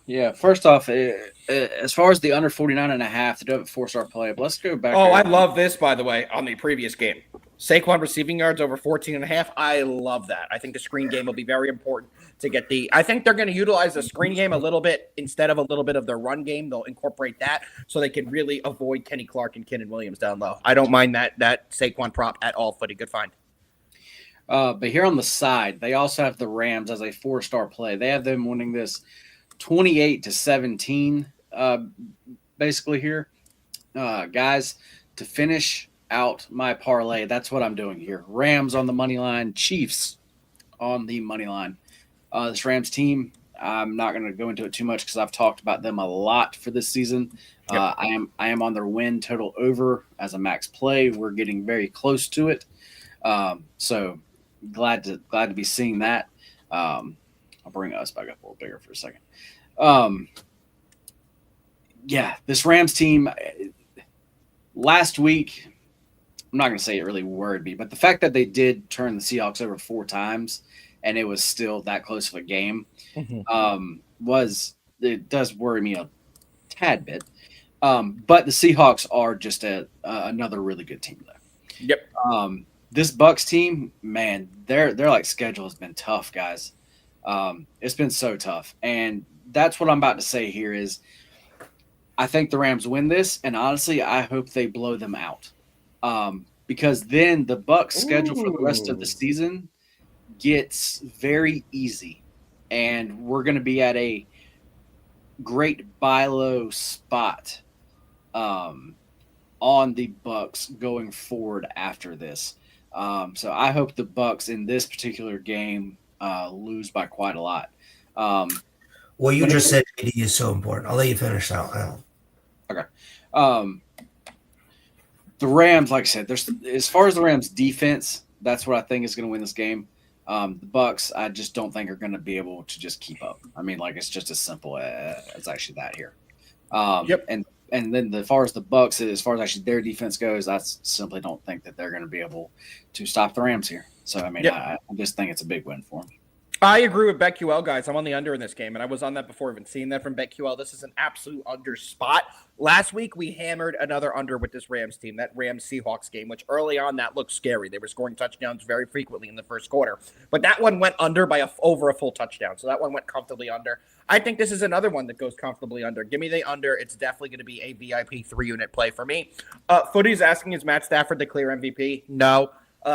Yeah, first off, as far as the under 49.5, they do have a 4-star play, but let's go back. Oh, I love this, by the way, on the previous game. Saquon receiving yards over 14.5. I love that. I think the screen game will be very important to get I think they're going to utilize the screen game a little bit instead of a little bit of their run game. They'll incorporate that so they can really avoid Kenny Clark and Kennan Williams down low. I don't mind that Saquon prop at all, Footy. Good find. But here on the side, they also have the Rams as a 4-star play. They have them winning this 28-17, basically here. Guys, to finish out my parlay, that's what I'm doing here. Rams on the money line, Chiefs on the money line. This Rams team, I'm not going to go into it too much because I've talked about them a lot for this season. Yep. I am on their win total over as a max play. We're getting very close to it. So glad to be seeing that. I'll bring us back up a little bigger for a second. Yeah, this Rams team last week, I'm not going to say it really worried me, but the fact that they did turn the Seahawks over 4 times and it was still that close of a game it does worry me a tad bit. But the Seahawks are just another really good team though. Yep. This Bucks team, man, their like schedule has been tough, guys. It's been so tough, and that's what I'm about to say here is I think the Rams win this, and honestly, I hope they blow them out, because then the Bucks' schedule for the rest of the season gets very easy, and we're going to be at a great buy low spot on the Bucks going forward after this. So I hope the Bucks in this particular game lose by quite a lot. What you just said, AD, is so important. I'll let you finish that. Okay. The Rams, like I said, as far as the Rams defense, that's what I think is going to win this game. The Bucks, I just don't think are going to be able to just keep up. I mean, like it's just as simple as actually that here. Yep. And then as far as the Bucks, as far as actually their defense goes, I simply don't think that they're going to be able to stop the Rams here. So, I mean, yep. I just think it's a big win for them. I agree with BetQL, guys. I'm on the under in this game, and I was on that before even seeing that from BetQL. This is an absolute under spot. Last week, we hammered another under with this Rams team, that Rams-Seahawks game, which early on, that looked scary. They were scoring touchdowns very frequently in the first quarter. But that one went under by over a full touchdown, so that one went comfortably under. I think this is another one that goes comfortably under. Give me the under. It's definitely going to be a VIP 3-unit play for me. Footy's asking, is Matt Stafford the clear MVP? No.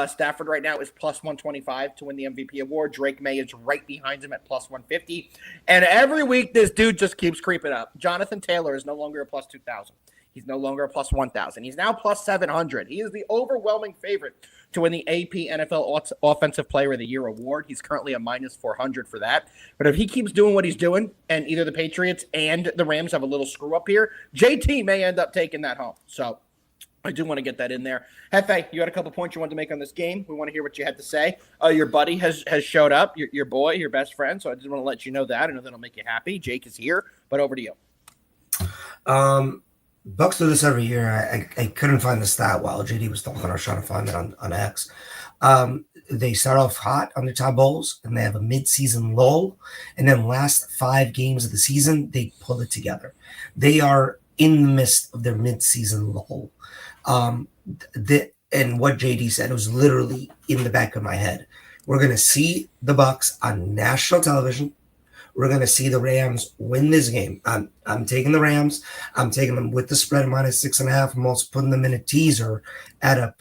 Stafford right now is plus 125 to win the MVP award. Drake May is right behind him at plus 150. And every week, this dude just keeps creeping up. Jonathan Taylor is no longer a plus 2,000. He's no longer a plus 1,000. He's now plus 700. He is the overwhelming favorite to win the AP NFL Offensive Player of the Year award. He's currently a minus 400 for that. But if he keeps doing what he's doing, and either the Patriots and the Rams have a little screw up here, JT may end up taking that home. So I do want to get that in there. Jefe, you had a couple points you wanted to make on this game. We want to hear what you had to say. Your buddy has showed up, your boy, your best friend. So I just want to let you know that. I know that'll make you happy. Jake is here, but over to you. Bucks do this every year. I couldn't find the stat while JD was talking. I was trying to find it on X. They start off hot on their top bowls, and they have a mid-season lull. And then last 5 games of the season, they pull it together. They are in the midst of their mid-season lull. And what JD said was literally in the back of my head. We're going to see the Bucks on national television. We're going to see the Rams win this game. I'm taking the Rams. I'm taking them with the spread minus 6.5. I'm also putting them in a teaser at a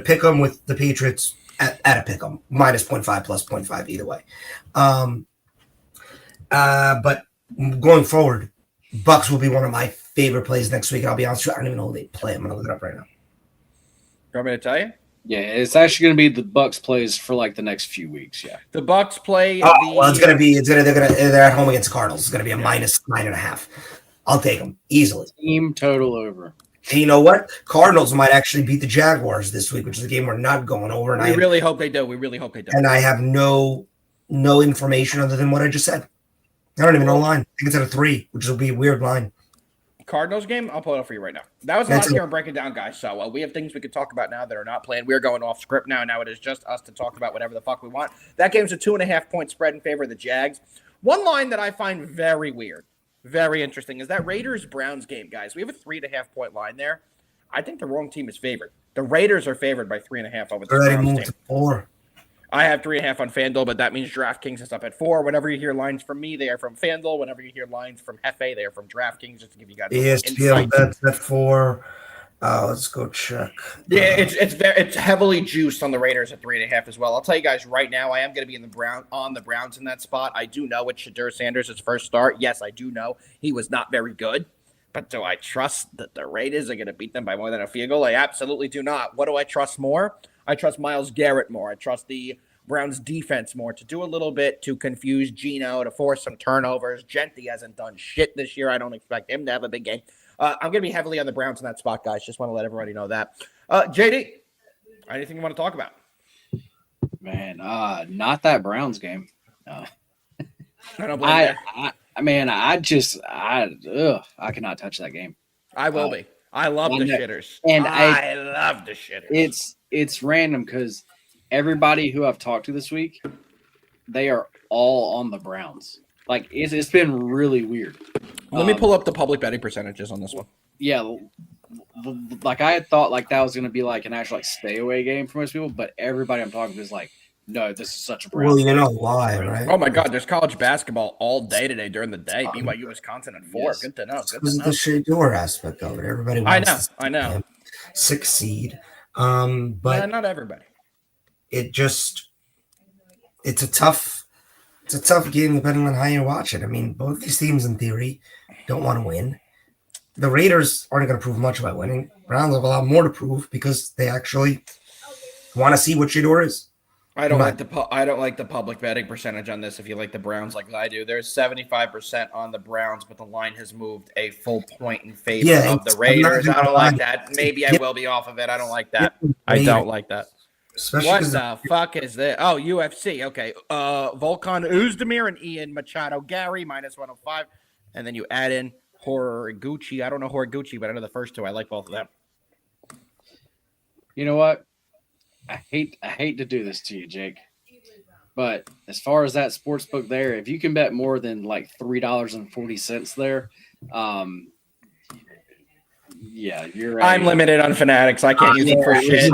pick 'em with the Patriots at a pick 'em minus 0.5 plus 0.5 either way. But going forward, Bucks will be one of my favorite plays next week. And I'll be honest with you, I don't even know who they play. I'm going to look it up right now. You want me to tell you? Yeah, it's actually going to be the Bucks plays for like the next few weeks. Yeah, The Bucks play. They're at home against the Cardinals. It's going to be a minus 9.5. I'll take them easily. Team total over. And you know what? Cardinals might actually beat the Jaguars this week, which is a game we're not going over. And we really hope they do. And I have no information other than what I just said. I don't even know the line. I think it's at a 3, which will be a weird line. Cardinals game, I'll pull it up for you right now. That was a lot here and break it down, guys. So we have things we could talk about now that are not playing. We're going off script now. Now it is just us to talk about whatever the fuck we want. That game's a 2.5-point spread in favor of the Jags. One line that I find very weird, very interesting, is that Raiders-Browns game, guys. We have a 3.5-point line there. I think the wrong team is favored. The Raiders are favored by 3.5 over the Browns team. To 4. I have 3.5 on FanDuel, but that means DraftKings is up at 4. Whenever you hear lines from me, they are from FanDuel. Whenever you hear lines from Jefe, they are from DraftKings, just to give you guys ESPN bets at 4. Let's go check. Yeah, it's heavily juiced on the Raiders at 3.5 as well. I'll tell you guys right now, I am going to be on the Browns in that spot. I do know it's Shadur Sanders' first start. Yes, I do know he was not very good. But do I trust that the Raiders are going to beat them by more than a field goal? I absolutely do not. What do I trust more? I trust Myles Garrett more. I trust the Browns defense more to do a little bit to confuse Geno, to force some turnovers. Gentry hasn't done shit this year. I don't expect him to have a big game. I'm going to be heavily on the Browns in that spot, guys. Just want to let everybody know that. JD, anything you want to talk about? Man, not that Browns game. I don't blame you. I cannot touch that game. I will be. I love the shitters. And I love the shitters. It's random because everybody who I've talked to this week, they are all on the Browns. Like it's been really weird. Let me pull up the public betting percentages on this one. Yeah, like I had thought like that was going to be like an actual like stay away game for most people, but everybody I'm talking to is like, no, this is such a Browns. Well, you know why, right? Oh my God, there's college basketball all day today during the day. BYU, Wisconsin at 4. Yes. Good to know. This is the Shador aspect of it. Everybody wants I know. Succeed. But not everybody. It's a tough game depending on how you watch it. I mean, both these teams in theory don't want to win. The Raiders aren't going to prove much by winning. Browns have a lot more to prove because they actually want to see what Shador is. I don't like the public betting percentage on this. If you like the Browns like I do, there's 75% on the Browns, but the line has moved a full point in favor of the Raiders. I don't like that. Maybe I will be off of it. I don't like that. I don't like that. What the fuck is this? Oh, UFC. Okay. Volkan Oezdemir and Ian Machado Gary minus 105, and then you add in Horiguchi. I don't know Horiguchi, but I know the first two. I like both of them. You know what? I hate to do this to you, Jake. But as far as that sports book there, if you can bet more than like $3.40 there, yeah, you're. I'm limited on Fanatics. I can't use them for shit.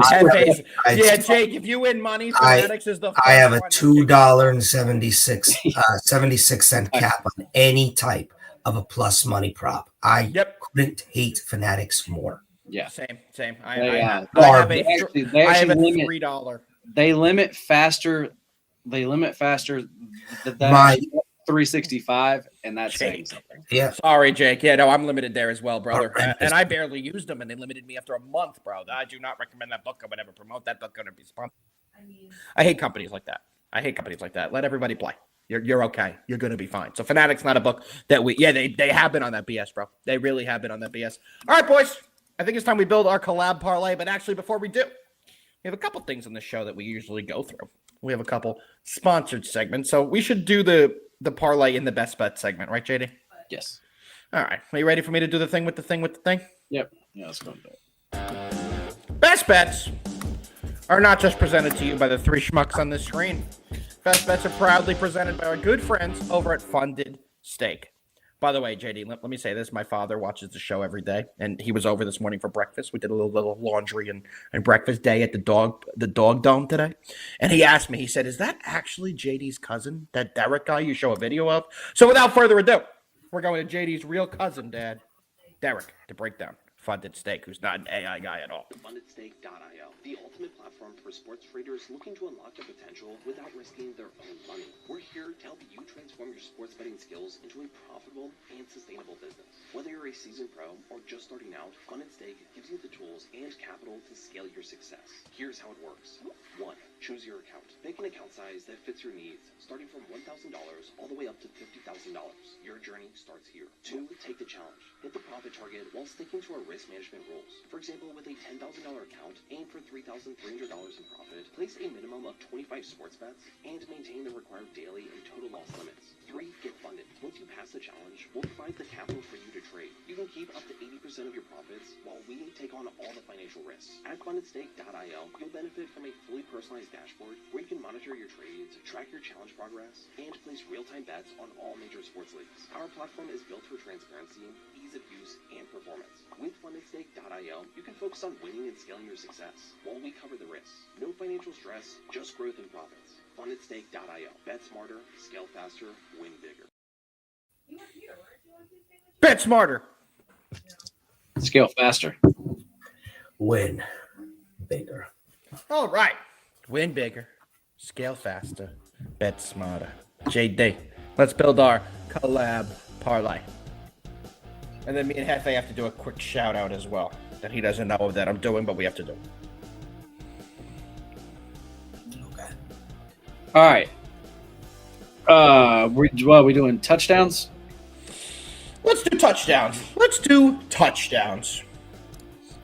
Yeah, Jake, if you win money, Fanatics is the. I have a $2.76 cap on any type of a plus money prop. I couldn't hate Fanatics more. Yeah, same. I have a $3. They limit faster. Than 365, and that's saying something. Yeah. Sorry, Jake. Yeah, no, I'm limited there as well, brother. And I barely used them, and they limited me after a month, bro. I do not recommend that book. I would ever promote that book. Going to be sponsored. I hate companies like that. Let everybody play. You're okay. You're going to be fine. So Fanatics not a book that they have been on that BS, bro. They really have been on that BS. All right, boys. I think it's time we build our collab parlay. But actually, before we do, we have a couple things on the show that we usually go through. We have a couple sponsored segments, so we should do the parlay in the best bet segment, right, JD? Yes. All right. Are you ready for me to do the thing with the thing with the thing? Yep. Yeah, let's go do it. Best bets are not just presented to you by the three schmucks on this screen. Best bets are proudly presented by our good friends over at Funded Steak. By the way, JD, let me say this. My father watches the show every day, and he was over this morning for breakfast. We did a little laundry and breakfast day at the dog dome today. And he asked me, he said, is that actually JD's cousin, that Derek guy you show a video of? So without further ado, we're going to JD's real cousin, Dad, Derek, to break down Funded Steak, who's not an AI guy at all. FundedStake.io, the ultimate platform for sports traders looking to unlock their potential without risking their own money. We're here to help you transform your sports betting skills into a profitable and sustainable business. Whether you're a seasoned pro or just starting out, Funded Stake gives you the tools and capital to scale your success. Here's how it works. 1. Choose your account. Pick an account size that fits your needs, starting from $1,000 all the way up to $50,000. Your journey starts here. 2. Take the challenge. Hit the profit target while sticking to our risk management rules. For example, with a $10,000 account, aim for $3,300 in profit, place a minimum of 25 sports bets, and maintain the required daily and total loss limits. 3. Get funded. Once you pass the challenge, we'll provide the capital for you to trade. You can keep up to 80% of your profits while we take on all the financial risks. At FundedStake.io, you'll benefit from a fully personalized dashboard where you can monitor your trades, track your challenge progress, and place real-time bets on all major sports leagues. Our platform is built for transparency, ease of use, and performance. With FundedStake.io, you can focus on winning and scaling your success while we cover the risks. No financial stress, just growth and profits. FundedStake.io. Bet smarter, scale faster, win bigger. Bet smarter. Scale faster. Win bigger. All right. Win bigger. Scale faster. Bet smarter. JD, let's build our collab parlay. And then me and Jefe have to do a quick shout out as well that he doesn't know that I'm doing, but we have to do. Okay. All right. We doing touchdowns? Let's do touchdowns.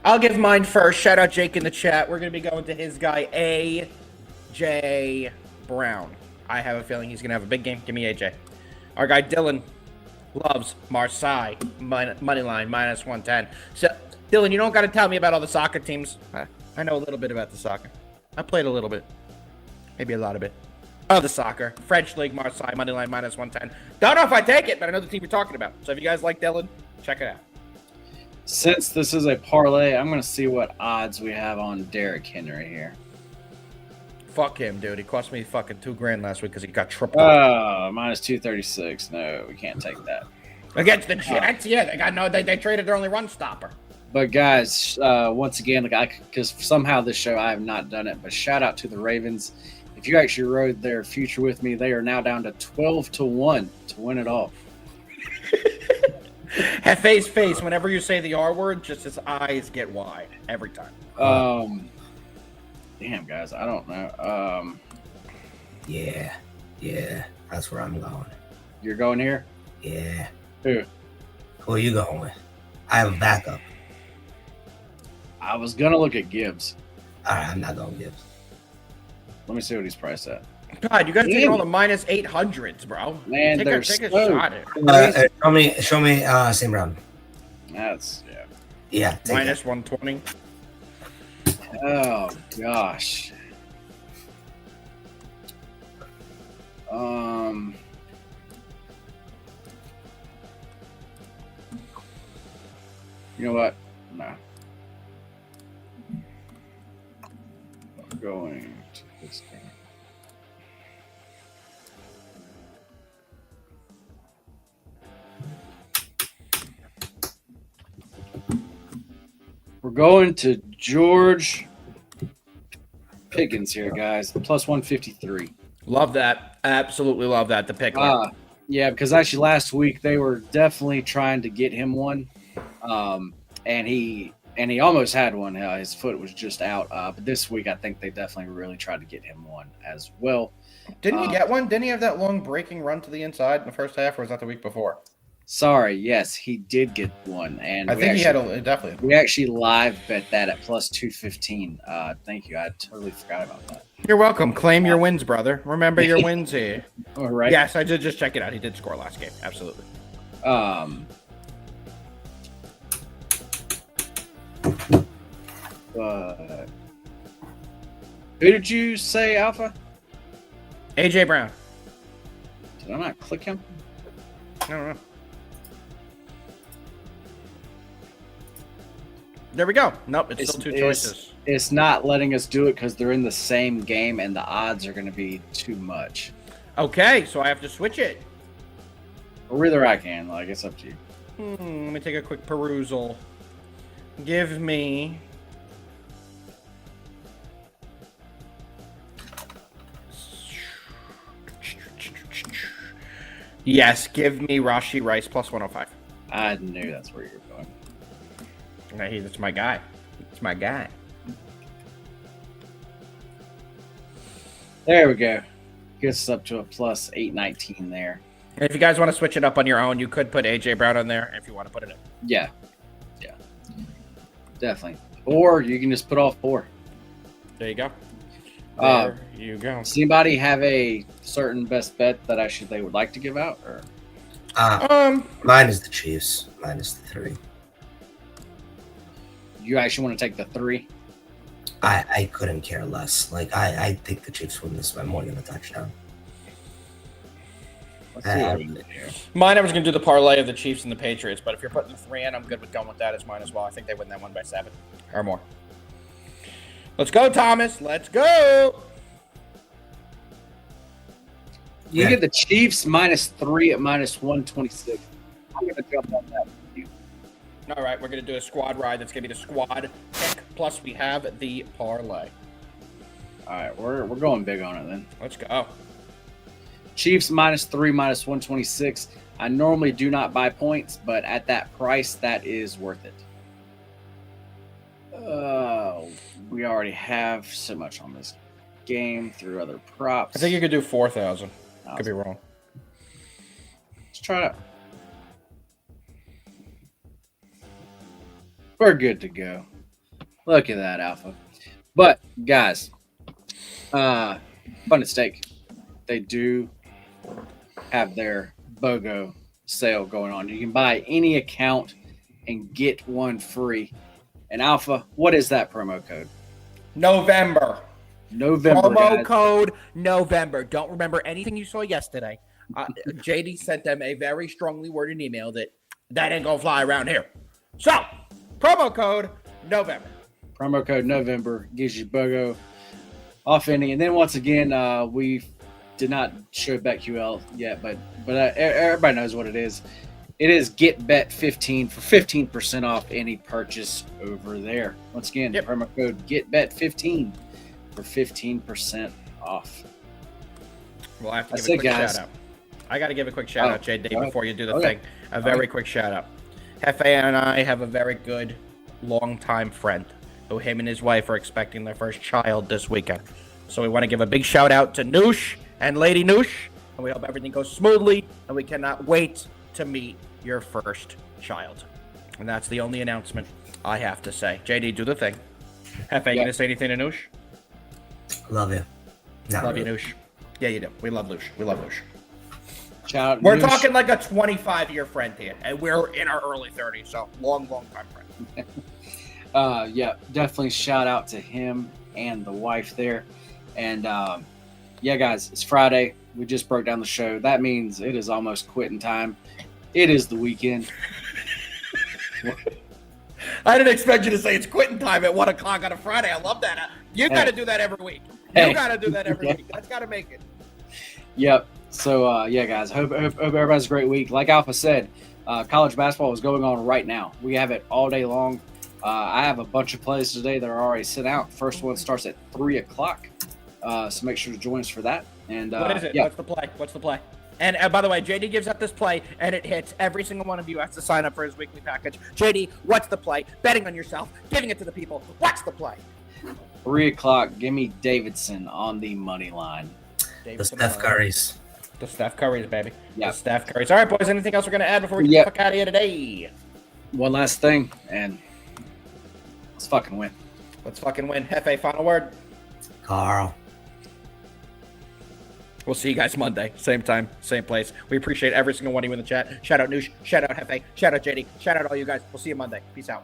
I'll give mine first. Shout out Jake in the chat. We're going to be going to his guy, A.J. Brown. I have a feeling he's going to have a big game. Give me AJ. Our guy Dylan loves Marseille. Money line, minus 110. So, Dylan, you don't got to tell me about all the soccer teams. I know a little bit about the soccer. I played a little bit. Maybe a lot of it. Oh, the soccer. French League, Marseille, money line, minus 110. Don't know if I take it, but I know the team you're talking about. So if you guys like Dylan, check it out. Since this is a parlay, I'm going to see what odds we have on Derrick Henry here. Fuck him, dude. He cost me fucking $2,000 last week because he got tripled. Minus 236. No, we can't take that. Against the Jets, yeah, they traded their only run stopper. But guys, once again, because somehow this show I have not done it, but shout out to the Ravens. If you actually rode their future with me, they are now down to 12-1 to win it all. Jefe's face, whenever you say the R word, just his eyes get wide every time. Damn, guys, I don't know. Yeah, that's where I'm going. You're going here? Yeah. Who are you going with? I have a backup. I was going to look at Gibbs. All right, I'm not going Gibbs. Let me see what he's priced at. God, you guys taking all the minus 800s, bro. Man, take they're a shot at it. Show me same round. That's, Yeah. Minus 120. Oh, gosh. You know what? No. I'm going to this game. We're going to George Pickens here, guys. Plus 153. Love that. Absolutely love that. The pick. Yeah, because actually last week they were definitely trying to get him one, and he almost had one. His foot was just out. But this week I think they definitely really tried to get him one as well. Didn't he get one? Didn't he have that long breaking run to the inside in the first half, or was that the week before? Sorry, yes, he did get one, and I think he had a definitely. We actually live bet that at plus 215. Thank you. I totally forgot about that. You're welcome. Claim your wins, brother. Remember your wins here. All right. Yes, I did just check it out. He did score last game. Absolutely. Who did you say, Alpha? AJ Brown. Did I not click him? I don't know. There we go. Nope, it's still two choices. It's not letting us do it because they're in the same game and the odds are going to be too much. Okay, so I have to switch it. Or either I can. Like, it's up to you. Let me take a quick perusal. Give me... Yes, give me Rashee Rice plus 105. I knew that's where you were going. That's my guy. It's my guy. There we go. Gets us up to a plus 819 there. And if you guys want to switch it up on your own, you could put AJ Brown on there if you want to put it in. Yeah. Definitely. Or you can just put all four. There you go. There you go. Does anybody have a certain best bet that they would like to give out? Or mine is the Chiefs. Mine is the 3. You actually want to take the 3? I couldn't care less. Like I think the Chiefs win this by more than a touchdown. Let's see what we can do here. Mine, I was going to do the parlay of the Chiefs and the Patriots, but if you're putting the 3 in, I'm good with going with that as mine as well. I think they win that one by 7 or more. Let's go, Thomas. Let's go. You get the Chiefs minus 3 at minus 126. I'm going to jump on that with you. All right, we're going to do a squad ride. That's going to be the squad pick. Plus, we have the parlay. All right, we're going big on it then. Let's go. Chiefs minus 3, minus 126. I normally do not buy points, but at that price, that is worth it. We already have so much on this game through other props. I think you could do 4,000. Could be wrong. Let's try it out. We're good to go. Look at that, Alpha. But, guys, Fun at Stake, they do have their BOGO sale going on. You can buy any account and get one free. And Alpha, what is that promo code? November. Promo guys. code November. Don't remember anything you saw yesterday. JD sent them a very strongly worded email that ain't gonna fly around here. So, promo code November. Promo code November gives you BOGO off any. And then once again, we did not show BetQL yet, but everybody knows what it is. It is GetBet15 for 15% off any purchase over there. Once again, promo code GetBet15 for 15% off. Well, I have to give a quick shout out. I got to give a quick shout out, JD, before you do the thing. A very quick shout out. Jefe and I have a very good longtime friend who him and his wife are expecting their first child this weekend. So we want to give a big shout out to Noosh and Lady Noosh, and we hope everything goes smoothly, and we cannot wait to meet your first child. And that's the only announcement I have to say. JD, do the thing. Jefe, you gonna say anything to Noosh? Love you. Love you, Noosh. Yeah, you do. We love Noosh. We love Noosh. Shout out We're Noosh. talking like a 25-year friend here, and we're in our early 30s, so long time friend. Yeah, definitely shout out to him and the wife there. And yeah, guys, it's Friday. We just broke down the show. That means it is almost quitting time. It is the weekend. I didn't expect you to say it's quitting time at 1 o'clock on a Friday. I love that. You got to do that every week. You got to do that every week. That's got to make it. Yep. So, yeah, guys, hope everybody has a great week. Like Alpha said, college basketball is going on right now. We have it all day long. I have a bunch of plays today that are already sent out. First one starts at 3 o'clock. So make sure to join us for that. And what is it? Yeah. What's the play? And by the way, JD gives out this play, and it hits. Every single one of you has to sign up for his weekly package. JD, what's the play? Betting on yourself, giving it to the people. What's the play? 3 o'clock. Give me Davidson on the money line. The Steph Currys. The Steph Currys, baby. Yeah. The Steph Currys. All right, boys. Anything else we're gonna add before we get the fuck out of here today? One last thing, and let's fucking win. Let's fucking win. Jefe, final word. Carl. We'll see you guys Monday. Same time, same place. We appreciate every single one of you in the chat. Shout out Noosh. Shout out Jefe. Shout out JD. Shout out all you guys. We'll see you Monday. Peace out.